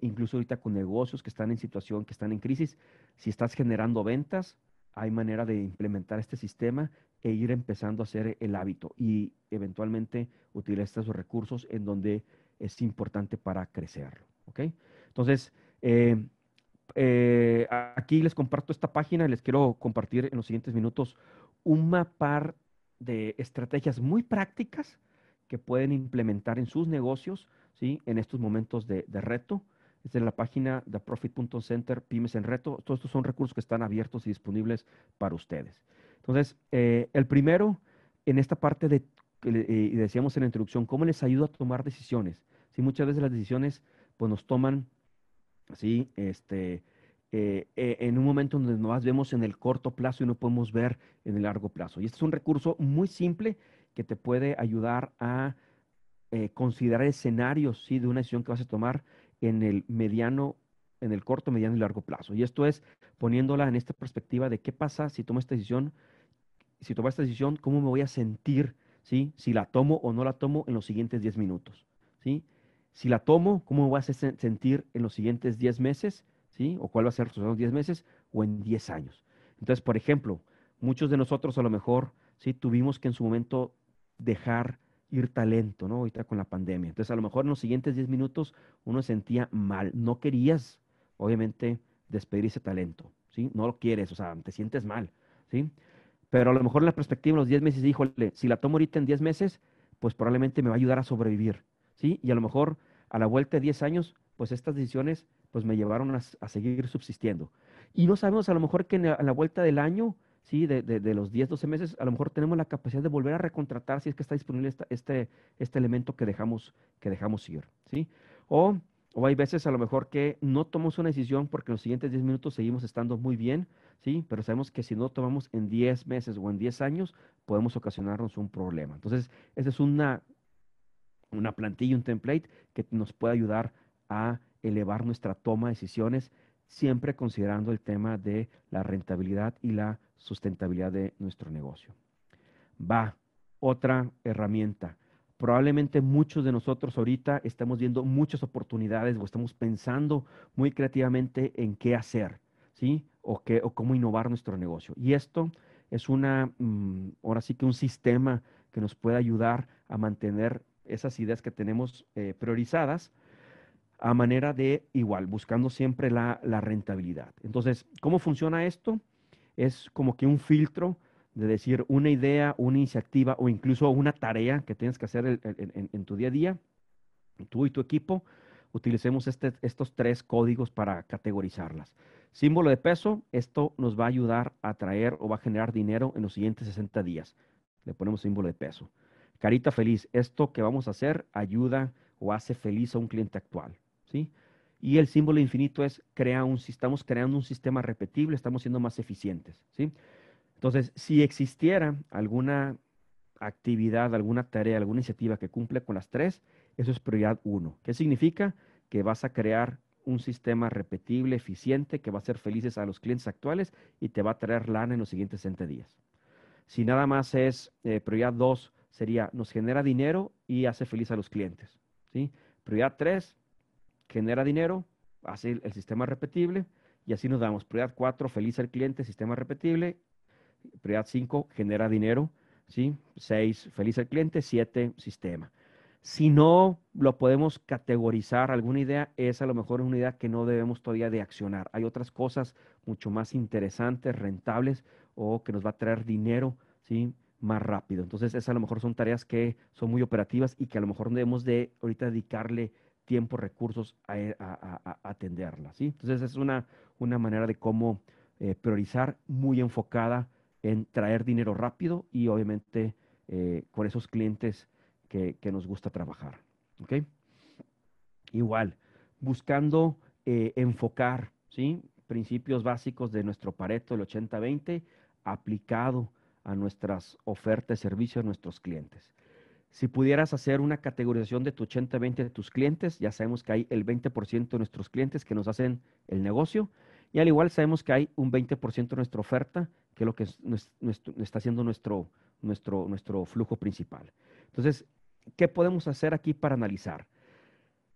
incluso ahorita con negocios que están en situación, que están en crisis. Si estás generando ventas, hay manera de implementar este sistema e ir empezando a hacer el hábito y eventualmente utilizar estos recursos en donde es importante para crecerlo, ¿ok? Entonces, eh, aquí les comparto esta página, les quiero compartir en los siguientes minutos un mapar de estrategias muy prácticas que pueden implementar en sus negocios, ¿sí? En estos momentos de reto. Esta es la página de Profit.Center, Pymes en Reto. Todos estos son recursos que están abiertos y disponibles para ustedes. Entonces, el primero, en esta parte y decíamos en la introducción, ¿cómo les ayuda a tomar decisiones? Sí, muchas veces las decisiones pues, nos toman, ¿sí? En un momento donde nos vemos en el corto plazo y no podemos ver en el largo plazo. Y este es un recurso muy simple que te puede ayudar a considerar escenarios, ¿sí? De una decisión que vas a tomar en el mediano, en el corto, mediano y largo plazo. Y esto es poniéndola en esta perspectiva de qué pasa si tomo esta decisión, si tomo esta decisión, cómo me voy a sentir, ¿sí? Si la tomo o no la tomo en los siguientes 10 minutos, ¿sí? Si la tomo, ¿cómo me voy a sentir en los siguientes 10 meses, ¿sí? O cuál va a ser los 10 meses o en 10 años. Entonces, por ejemplo, muchos de nosotros a lo mejor, ¿sí? Tuvimos que en su momento dejar ir talento, ¿no? Ahorita con la pandemia. Entonces, a lo mejor en los siguientes 10 minutos uno se sentía mal. No querías, obviamente, despedir ese talento, ¿sí? No lo quieres, o sea, te sientes mal, ¿sí? Pero a lo mejor en la perspectiva de los 10 meses, híjole, si la tomo ahorita en 10 meses, pues probablemente me va a ayudar a sobrevivir, ¿sí? Y a lo mejor a la vuelta de 10 años, pues estas decisiones pues me llevaron a seguir subsistiendo. Y no sabemos a lo mejor que a la vuelta del año, ¿sí? De los 10 12 meses, a lo mejor tenemos la capacidad de volver a recontratar si es que está disponible este elemento que dejamos ir, ¿sí? O, o hay veces a lo mejor que no tomamos una decisión porque en los siguientes 10 minutos seguimos estando muy bien, ¿sí? Pero sabemos que si no tomamos en 10 meses o en 10 años, podemos ocasionarnos un problema. Entonces, esa es una plantilla, un template que nos puede ayudar a elevar nuestra toma de decisiones, siempre considerando el tema de la rentabilidad y la sustentabilidad de nuestro negocio. Va, otra herramienta. Probablemente muchos de nosotros ahorita estamos viendo muchas oportunidades o estamos pensando muy creativamente en qué hacer, ¿sí? O cómo innovar nuestro negocio. Y esto es ahora sí que un sistema que nos puede ayudar a mantener esas ideas que tenemos priorizadas a manera de igual, buscando siempre la rentabilidad. Entonces, ¿cómo funciona esto? Es como que un filtro de decir una idea, una iniciativa o incluso una tarea que tienes que hacer en tu día a día, tú y tu equipo, utilicemos estos tres códigos para categorizarlas. Símbolo de peso, esto nos va a ayudar a traer o va a generar dinero en los siguientes 60 días. Le ponemos símbolo de peso. Carita feliz, esto que vamos a hacer ayuda o hace feliz a un cliente actual, ¿sí? Y el símbolo infinito es estamos creando un sistema repetible, estamos siendo más eficientes, ¿sí? Entonces, si existiera alguna actividad, alguna tarea, alguna iniciativa que cumple con las tres, eso es prioridad uno. ¿Qué significa? Que vas a crear un sistema repetible, eficiente, que va a hacer felices a los clientes actuales y te va a traer lana en los siguientes 60 días. Si nada más es prioridad 2, sería nos genera dinero y hace feliz a los clientes, ¿sí? Prioridad 3, genera dinero, hace el sistema repetible y así nos damos. Prioridad 4, feliz al cliente, sistema repetible. Prioridad 5, genera dinero, ¿sí? 6, feliz al cliente. 7, sistema. Si no lo podemos categorizar, alguna idea es a lo mejor una idea que no debemos todavía de accionar. Hay otras cosas mucho más interesantes, rentables o que nos va a traer dinero, ¿sí? Más rápido. Entonces, esas a lo mejor son tareas que son muy operativas y que a lo mejor debemos de ahorita dedicarle tiempo, recursos a atenderlas, ¿sí? Entonces, es una manera de cómo priorizar muy enfocada en traer dinero rápido y obviamente con esos clientes que nos gusta trabajar. ¿Ok? Igual, buscando enfocar, ¿sí? Principios básicos de nuestro Pareto, el 80-20, aplicado a nuestras ofertas de servicio a nuestros clientes. Si pudieras hacer una categorización de tu 80-20 de tus clientes, ya sabemos que hay el 20% de nuestros clientes que nos hacen el negocio y al igual sabemos que hay un 20% de nuestra oferta, que es lo que está haciendo nuestro flujo principal. Entonces, ¿qué podemos hacer aquí para analizar?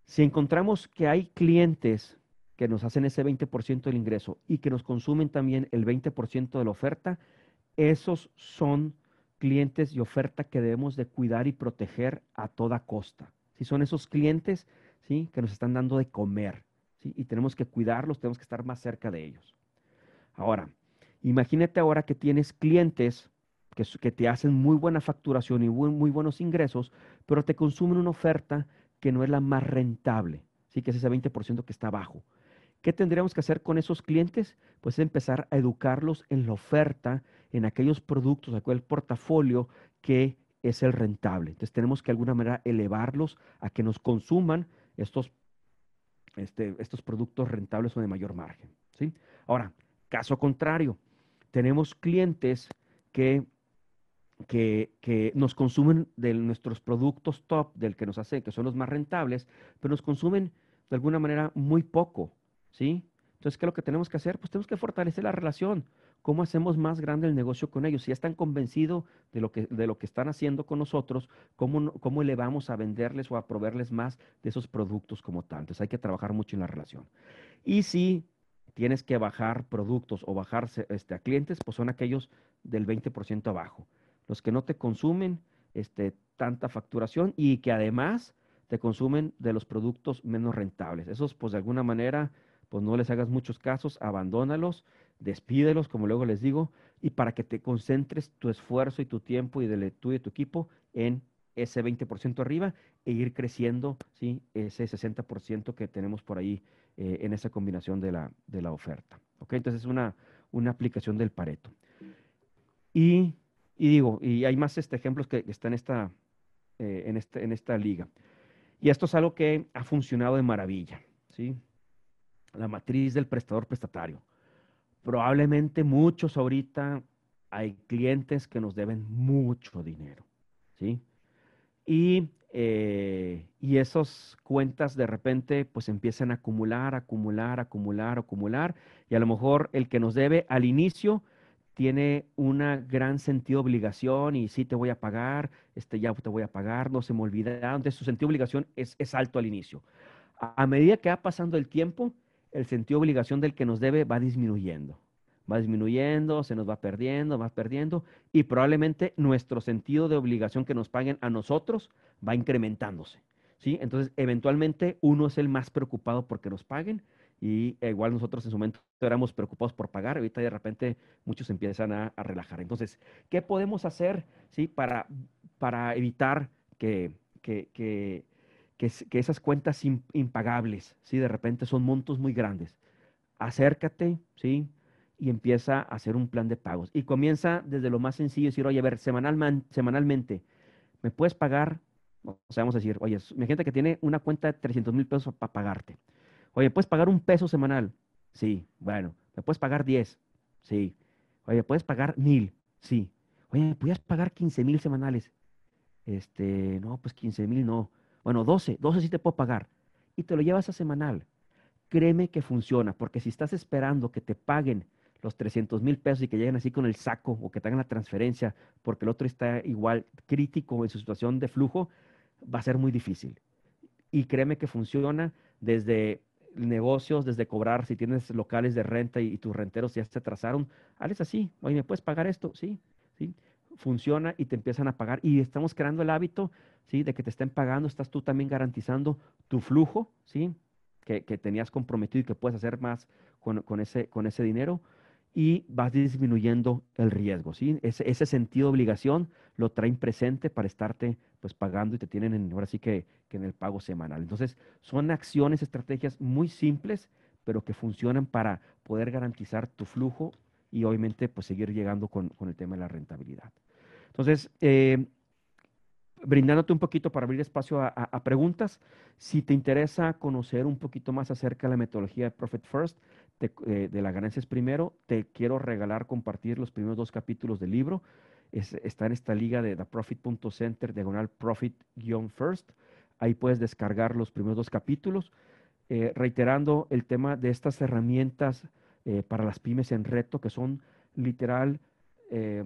Si encontramos que hay clientes que nos hacen ese 20% del ingreso y que nos consumen también el 20% de la oferta, esos son clientes y oferta que debemos de cuidar y proteger a toda costa. Si son esos clientes, ¿sí? Que nos están dando de comer, ¿sí? Y tenemos que cuidarlos, tenemos que estar más cerca de ellos. Ahora, imagínate ahora que tienes clientes que te hacen muy buena facturación y muy buenos ingresos, pero te consumen una oferta que no es la más rentable, ¿sí? Que es ese 20% que está abajo. ¿Qué tendríamos que hacer con esos clientes? Pues empezar a educarlos en la oferta, en aquellos productos, aquel portafolio que es el rentable. Entonces tenemos que de alguna manera elevarlos a que nos consuman estos, estos productos rentables o de mayor margen, ¿sí? Ahora, caso contrario, tenemos clientes que que nos consumen de nuestros productos top, del que nos hace, que son los más rentables, pero nos consumen de alguna manera muy poco, ¿sí? Entonces, ¿qué es lo que tenemos que hacer? Pues tenemos que fortalecer la relación. ¿Cómo hacemos más grande el negocio con ellos? Si ya están convencidos de lo que están haciendo con nosotros, ¿cómo elevamos a venderles o a proveerles más de esos productos como tal? Entonces, hay que trabajar mucho en la relación. Y si tienes que bajar productos o bajarse a clientes, pues son aquellos del 20% abajo, los que no te consumen tanta facturación y que además te consumen de los productos menos rentables. Esos, pues de alguna manera, pues no les hagas muchos casos, abandónalos, despídelos, como luego les digo, y para que te concentres tu esfuerzo y tu tiempo y tú y de tu equipo en ese 20% arriba e ir creciendo, ¿sí? Ese 60% que tenemos por ahí en esa combinación de la oferta. ¿Ok? Entonces es una aplicación del Pareto. Y, y digo, y hay más ejemplos que están en esta liga. Y esto es algo que ha funcionado de maravilla, ¿sí? La matriz del prestador prestatario. Probablemente muchos ahorita hay clientes que nos deben mucho dinero, ¿sí? Y esas cuentas de repente pues empiezan a acumular, acumular, acumular, acumular, y a lo mejor el que nos debe al inicio tiene una gran sentido de obligación y sí te voy a pagar, ya te voy a pagar, no se me olvida, entonces su sentido de obligación es alto al inicio. A medida que va pasando el tiempo, el sentido de obligación del que nos debe va disminuyendo, se nos va perdiendo, y probablemente nuestro sentido de obligación que nos paguen a nosotros va incrementándose, ¿sí? Entonces, eventualmente uno es el más preocupado porque nos paguen y igual nosotros en su momento éramos preocupados por pagar, ahorita de repente muchos empiezan a relajar. Entonces, ¿qué podemos hacer, ¿sí? Para evitar que esas cuentas impagables, ¿sí? De repente son montos muy grandes. Acércate, ¿sí? Y empieza a hacer un plan de pagos. Y comienza desde lo más sencillo, decir, oye, a ver, semanalmente, ¿me puedes pagar? O sea, vamos a decir, oye, mi gente que tiene una cuenta de 300,000 pesos para pagarte. Oye, ¿puedes pagar 1 peso semanal? Sí, bueno. ¿Me puedes pagar 10? Sí. Oye, ¿puedes pagar 1,000? Sí. Oye, ¿me pudieras pagar 15,000 semanales? No, pues 15,000 no. Bueno, 12 sí te puedo pagar. Y te lo llevas a semanal. Créeme que funciona, porque si estás esperando que te paguen los 300,000 pesos y que lleguen así con el saco o que te hagan la transferencia porque el otro está igual crítico en su situación de flujo, va a ser muy difícil. Y créeme que funciona desde negocios, desde cobrar, si tienes locales de renta y tus renteros ya se atrasaron, hazles así, oye, ¿me puedes pagar esto? Sí, sí, funciona y te empiezan a pagar. Y estamos creando el hábito, ¿sí? De que te estén pagando, estás tú también garantizando tu flujo, ¿sí? Que tenías comprometido y que puedes hacer más con ese dinero y vas disminuyendo el riesgo, ¿sí? Ese sentido de obligación lo traen presente para estarte pues pagando y te tienen ahora sí que en el pago semanal. Entonces, son acciones, estrategias muy simples, pero que funcionan para poder garantizar tu flujo y obviamente pues seguir llegando con el tema de la rentabilidad. Entonces, brindándote un poquito para abrir espacio a preguntas. Si te interesa conocer un poquito más acerca de la metodología de Profit First, de la ganancias primero, te quiero regalar, compartir los primeros 2 capítulos del libro. Está en esta liga de theprofit.center, diagonal profit-first. Ahí puedes descargar los primeros 2 capítulos, reiterando el tema de estas herramientas para las pymes en reto, que son literal, eh,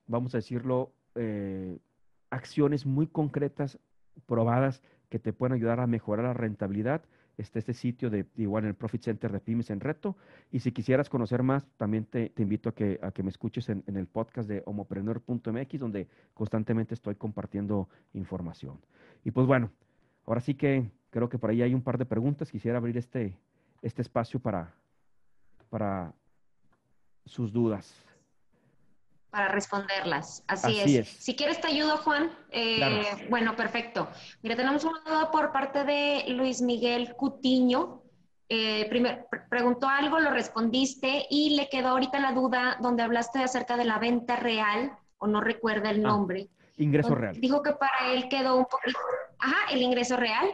vamos a decirlo, acciones muy concretas, probadas, que te pueden ayudar a mejorar la rentabilidad. Está este sitio igual en el Profit Center de Pymes en Reto. Y si quisieras conocer más, también te invito a que me escuches en el podcast de homopreneur.mx, donde constantemente estoy compartiendo información. Y pues bueno, ahora sí que creo que por ahí hay un par de preguntas. Quisiera abrir este espacio para sus dudas. Para responderlas. Así Así es. es. Si quieres te ayudo, Juan. Claro. Bueno, perfecto. Mira, tenemos una duda por parte de Luis Miguel Cutiño. Preguntó algo, lo respondiste y le quedó ahorita la duda donde hablaste acerca de la venta real, o no recuerda el Ah, nombre. ingreso real. Dijo que para él quedó un poquito, ajá, el ingreso real.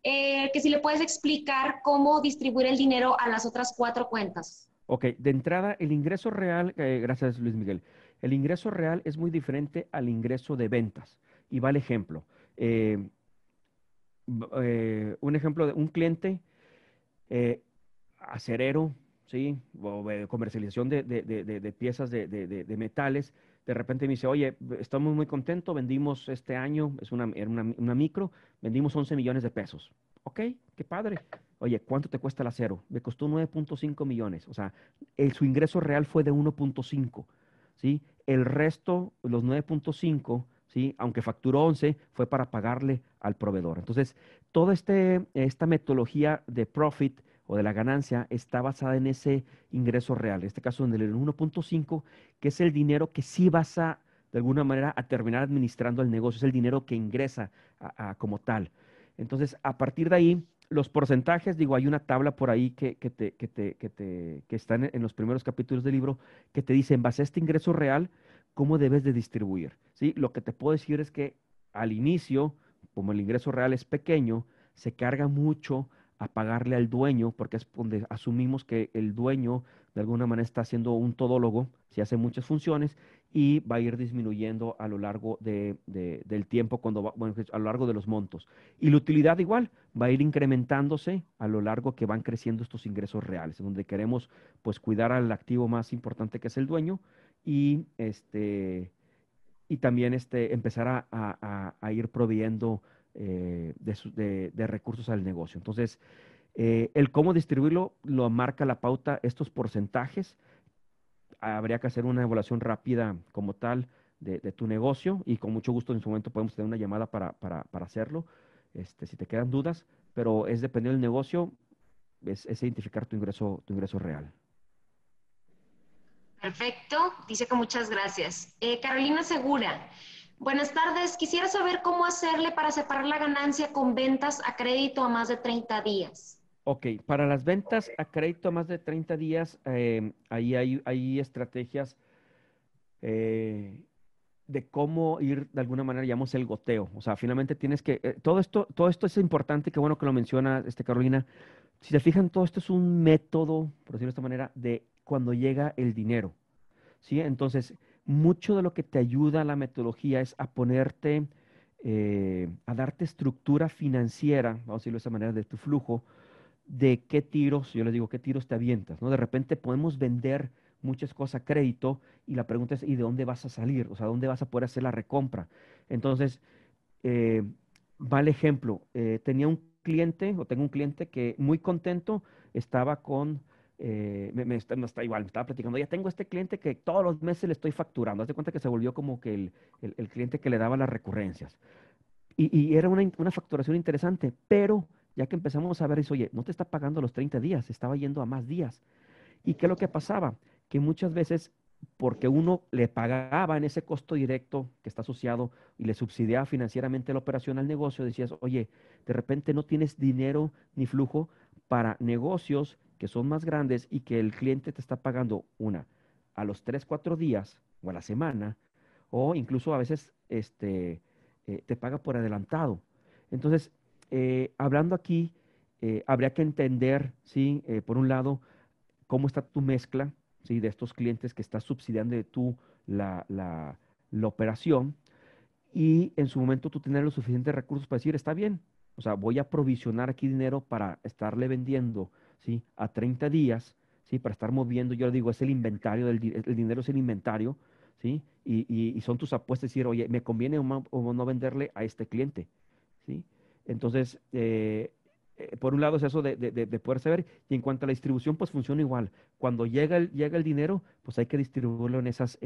Que si le puedes explicar cómo distribuir el dinero a las otras 4 cuentas. Ok, de entrada, el ingreso real, gracias Luis Miguel, el ingreso real es muy diferente al ingreso de ventas. Y va el ejemplo. Eh, un ejemplo de un cliente eh, acerero, ¿sí? O de comercialización de piezas de metales. De repente me dice, oye, estamos muy contentos, vendimos este año, era una micro, vendimos 11 millones de pesos. Ok, qué padre. Oye, ¿cuánto te cuesta el acero? Me costó 9.5 millones. O sea, su ingreso real fue de 1.5, ¿sí? El resto, los 9.5, ¿sí? Aunque facturó 11, fue para pagarle al proveedor. Entonces, toda esta metodología de profit o de la ganancia está basada en ese ingreso real. En este caso, en el 1.5, que es el dinero que sí vas a, de alguna manera, a terminar administrando el negocio. Es el dinero que ingresa como tal. Entonces, a partir de ahí, los porcentajes, digo, hay una tabla por ahí que está en los primeros capítulos del libro que te dice, en base a este ingreso real, cómo debes de distribuir. ¿Sí? Lo que te puedo decir es que al inicio, como el ingreso real es pequeño, se carga mucho a pagarle al dueño, porque es donde asumimos que el dueño de alguna manera está haciendo un todólogo, si hace muchas funciones, y va a ir disminuyendo a lo largo del tiempo, bueno, a lo largo de los montos. Y la utilidad igual va a ir incrementándose a lo largo que van creciendo estos ingresos reales, en donde queremos pues cuidar al activo más importante que es el dueño y y también empezar a ir proveyendo de recursos al negocio. Entonces, el cómo distribuirlo lo marca la pauta, estos porcentajes. Habría que hacer una evaluación rápida como tal de tu negocio y con mucho gusto en su momento podemos tener una llamada para hacerlo, si te quedan dudas, pero es dependiendo del negocio, es identificar tu ingreso real. Perfecto, dice que muchas gracias. Carolina Segura, buenas tardes. Quisiera saber cómo hacerle para separar la ganancia con ventas a crédito a más de 30 días. Ok, para las ventas a crédito a más de 30 días, ahí hay estrategias eh, de cómo ir de alguna manera, llamamos el goteo. O sea, finalmente tienes que, todo esto es importante, qué bueno que lo menciona Carolina. Si se fijan, todo esto es un método, por decirlo de esta manera, de cuando llega el dinero. ¿Sí? Entonces, mucho de lo que te ayuda a la metodología es a ponerte, a darte estructura financiera, vamos a decirlo de esa manera, de tu flujo, de qué tiros, yo les digo, qué tiros te avientas, ¿no? De repente podemos vender muchas cosas a crédito y la pregunta es, ¿y de dónde vas a salir? O sea, ¿dónde vas a poder hacer la recompra? Entonces, eh, va el ejemplo. Tenía un cliente o tengo un cliente que muy contento estaba con, me está igual, me estaba platicando, ya tengo este cliente que todos los meses le estoy facturando. Haz de cuenta que se volvió como que el cliente que le daba las recurrencias. Y era una facturación interesante, pero ya que empezamos a ver eso, oye, no te está pagando los 30 días, estaba yendo a más días. ¿Y qué es lo que pasaba? Que muchas veces, porque uno le pagaba en ese costo directo que está asociado y le subsidiaba financieramente la operación al negocio, decías, oye, de repente no tienes dinero ni flujo para negocios que son más grandes y que el cliente te está pagando una a los 3, 4 días o a la semana, o incluso a veces te paga por adelantado. Entonces, hablando aquí, habría que entender, ¿sí? Por un lado, cómo está tu mezcla, ¿sí? De estos clientes que estás subsidiando de tú la, la, la operación y en su momento tú tener los suficientes recursos para decir, está bien, o sea, voy a provisionar aquí dinero para estarle vendiendo, ¿sí? A 30 días, ¿sí? Para estar moviendo, yo le digo, es el inventario, el dinero es el inventario, ¿sí? Y son tus apuestas, decir, oye, ¿me conviene o no venderle a este cliente? ¿Sí? Entonces, por un lado es eso de poder saber, y en cuanto a la distribución, pues funciona igual. Cuando llega el dinero, pues hay que distribuirlo en esos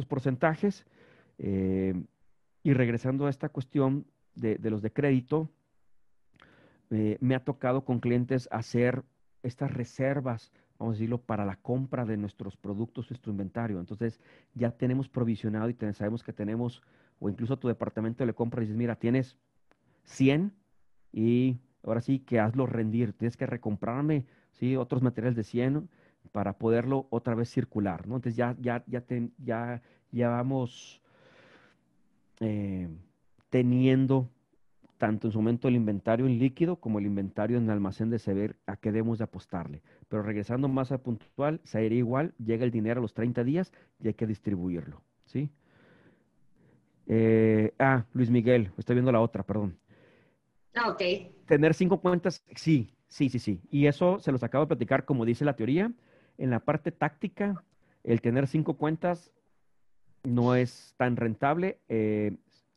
porcentajes. eh, y regresando a esta cuestión de los de crédito, me ha tocado con clientes hacer estas reservas, vamos a decirlo, para la compra de nuestros productos, nuestro inventario. Entonces, ya tenemos provisionado y sabemos que tenemos, o incluso tu departamento le compra y dices, mira, tienes 100 y ahora sí que hazlo rendir. Tienes que recomprarme, ¿sí? Otros materiales de 100 para poderlo otra vez circular, ¿no? Entonces ya vamos eh, teniendo tanto en su momento el inventario en líquido como el inventario en almacén de saber a qué debemos de apostarle. Pero regresando más a puntual, sería igual, llega el dinero a los 30 días y hay que distribuirlo, ¿sí? Luis Miguel, estoy viendo la otra, perdón. Ah, ok. Tener 5 cuentas, sí, sí, sí, sí. Y eso se los acabo de platicar como dice la teoría. En la parte táctica, el tener 5 cuentas no es tan rentable.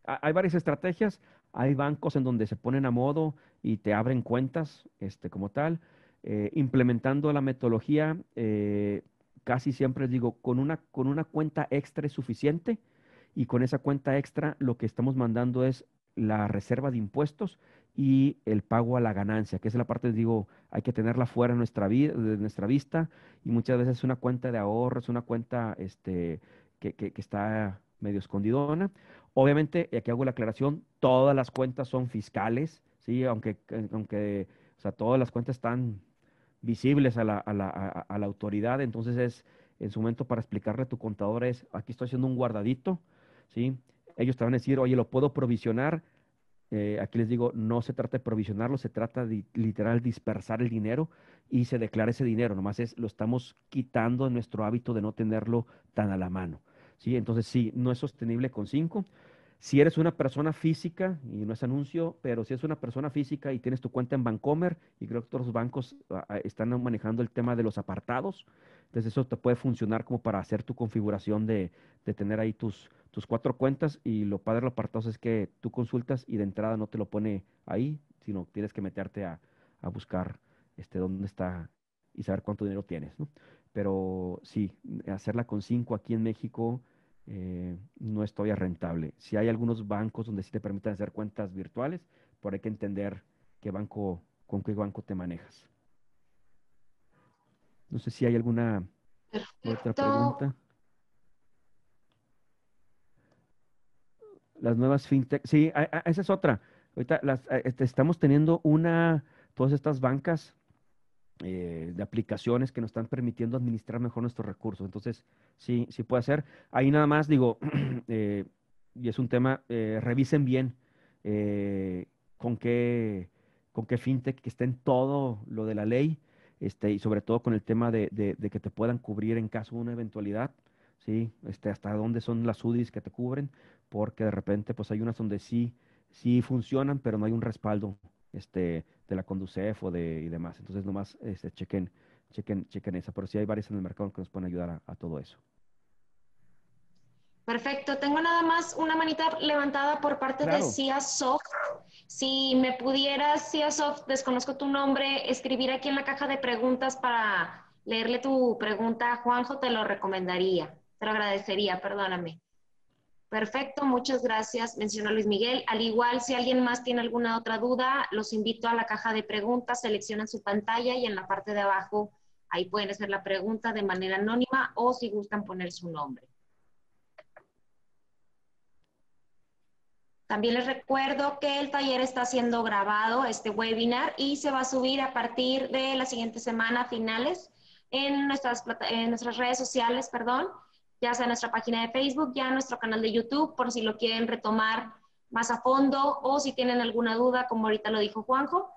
Hay varias estrategias. Hay bancos en donde se ponen a modo y te abren cuentas, como tal. Implementando la metodología, casi siempre les digo, con una cuenta extra es suficiente y con esa cuenta extra lo que estamos mandando es la reserva de impuestos y el pago a la ganancia, que es la parte, digo, hay que tenerla fuera de de nuestra vista y muchas veces es una cuenta de ahorro, es una cuenta, que está medio escondidona. Obviamente, y aquí hago la aclaración, todas las cuentas son fiscales, ¿sí? Aunque, o sea, todas las cuentas están visibles a la autoridad, entonces es, en su momento para explicarle a tu contador es, aquí estoy haciendo un guardadito, ¿sí? Ellos te van a decir, oye, lo puedo provisionar. Aquí les digo, no se trata de provisionarlo, se trata de literal dispersar el dinero y se declara ese dinero, nomás lo estamos quitando de nuestro hábito de no tenerlo tan a la mano, ¿sí? Entonces sí, no es sostenible con 5. Si eres una persona física, y no es anuncio, pero si es una persona física y tienes tu cuenta en Bancomer, y creo que otros bancos están manejando el tema de los apartados, entonces eso te puede funcionar como para hacer tu configuración de tener ahí tus 4 cuentas, y lo padre de los apartados es que tú consultas y de entrada no te lo pone ahí, sino tienes que meterte a buscar dónde está y saber cuánto dinero tienes, ¿no? Pero sí, hacerla con 5 aquí en México no es todavía rentable. Si hay algunos bancos donde sí te permiten hacer cuentas virtuales, pero hay que entender con qué banco te manejas. No sé si hay alguna otra Perfecto. pregunta. Las nuevas fintech, sí, esa es otra. Ahorita estamos teniendo todas estas bancas de aplicaciones que nos están permitiendo administrar mejor nuestros recursos. Entonces, sí, sí puede ser. Ahí nada más digo, eh, y es un tema, revisen bien eh, con qué, con qué fintech que esté en todo lo de la ley, y sobre todo con el tema de que te puedan cubrir en caso de una eventualidad, ¿sí? Hasta dónde son las UDIs que te cubren, porque de repente pues hay unas donde sí, sí funcionan, pero no hay un respaldo de la Conducef y demás. Entonces, nomás chequen chequen esa. Pero sí hay varias en el mercado que nos pueden ayudar a todo eso. Perfecto. Tengo nada más una manita levantada por parte de Claro, Ciasoft. Si me pudieras, Ciasoft, desconozco tu nombre, escribir aquí en la caja de preguntas para leerle tu pregunta a Juanjo, te lo recomendaría. Te lo agradecería, perdóname. Perfecto, muchas gracias. Menciona Luis Miguel. Al igual, si alguien más tiene alguna otra duda, los invito a la caja de preguntas, seleccionan su pantalla y en la parte de abajo ahí pueden hacer la pregunta de manera anónima o si gustan poner su nombre. También les recuerdo que el taller está siendo grabado, este webinar, y se va a subir a partir de la siguiente semana, finales, en nuestras redes sociales, perdón, ya sea en nuestra página de Facebook, ya en nuestro canal de YouTube, por si lo quieren retomar más a fondo o si tienen alguna duda, como ahorita lo dijo Juanjo,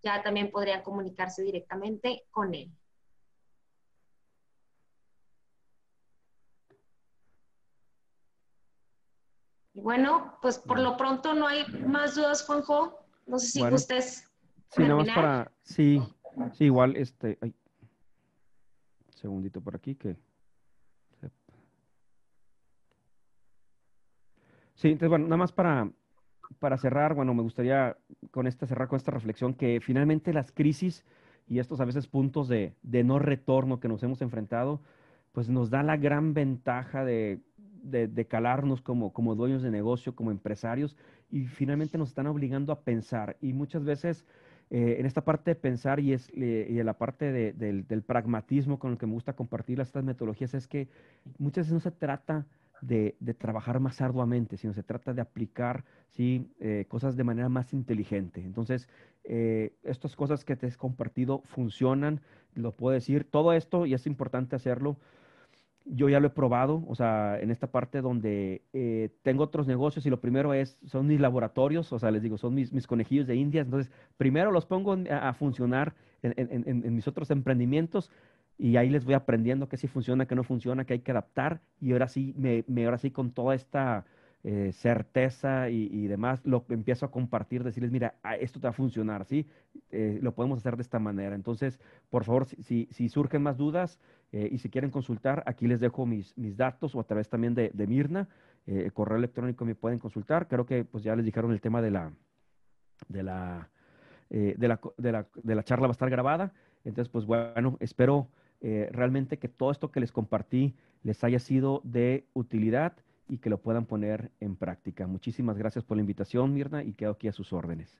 ya también podrían comunicarse directamente con él. Y bueno, pues por lo pronto no hay más dudas, Juanjo. No sé si bueno, gustes sí, nada más terminar. para, sí, sí, igual, ay, segundito por aquí que, sí, entonces, bueno, nada más para cerrar, bueno, me gustaría cerrar con esta reflexión que finalmente las crisis y estos a veces puntos de no retorno que nos hemos enfrentado, pues nos da la gran ventaja de calarnos como dueños de negocio, como empresarios, y finalmente nos están obligando a pensar. Y muchas veces en esta parte de pensar y en la parte del pragmatismo con el que me gusta compartir estas metodologías es que muchas veces no se trata de trabajar más arduamente, sino se trata de aplicar, ¿sí? Cosas de manera más inteligente. Entonces, estas cosas que te he compartido funcionan, lo puedo decir, todo esto, y es importante hacerlo, yo ya lo he probado, o sea, en esta parte donde tengo otros negocios y lo primero son mis laboratorios, o sea, les digo, son mis conejillos de Indias, entonces primero los pongo a funcionar en mis otros emprendimientos y ahí les voy aprendiendo qué sí funciona, qué no funciona, qué hay que adaptar y ahora sí, ahora sí con toda esta certeza y demás, lo empiezo a compartir, decirles, mira, esto te va a funcionar, ¿sí? Lo podemos hacer de esta manera. Entonces, por favor, si surgen más dudas, y si quieren consultar, aquí les dejo mis datos o a través también de Mirna. El correo electrónico me pueden consultar. Creo que pues ya les dijeron el tema de la, de la charla va a estar grabada. Entonces, pues bueno, espero realmente que todo esto que les compartí les haya sido de utilidad y que lo puedan poner en práctica. Muchísimas gracias por la invitación, Mirna, y quedo aquí a sus órdenes.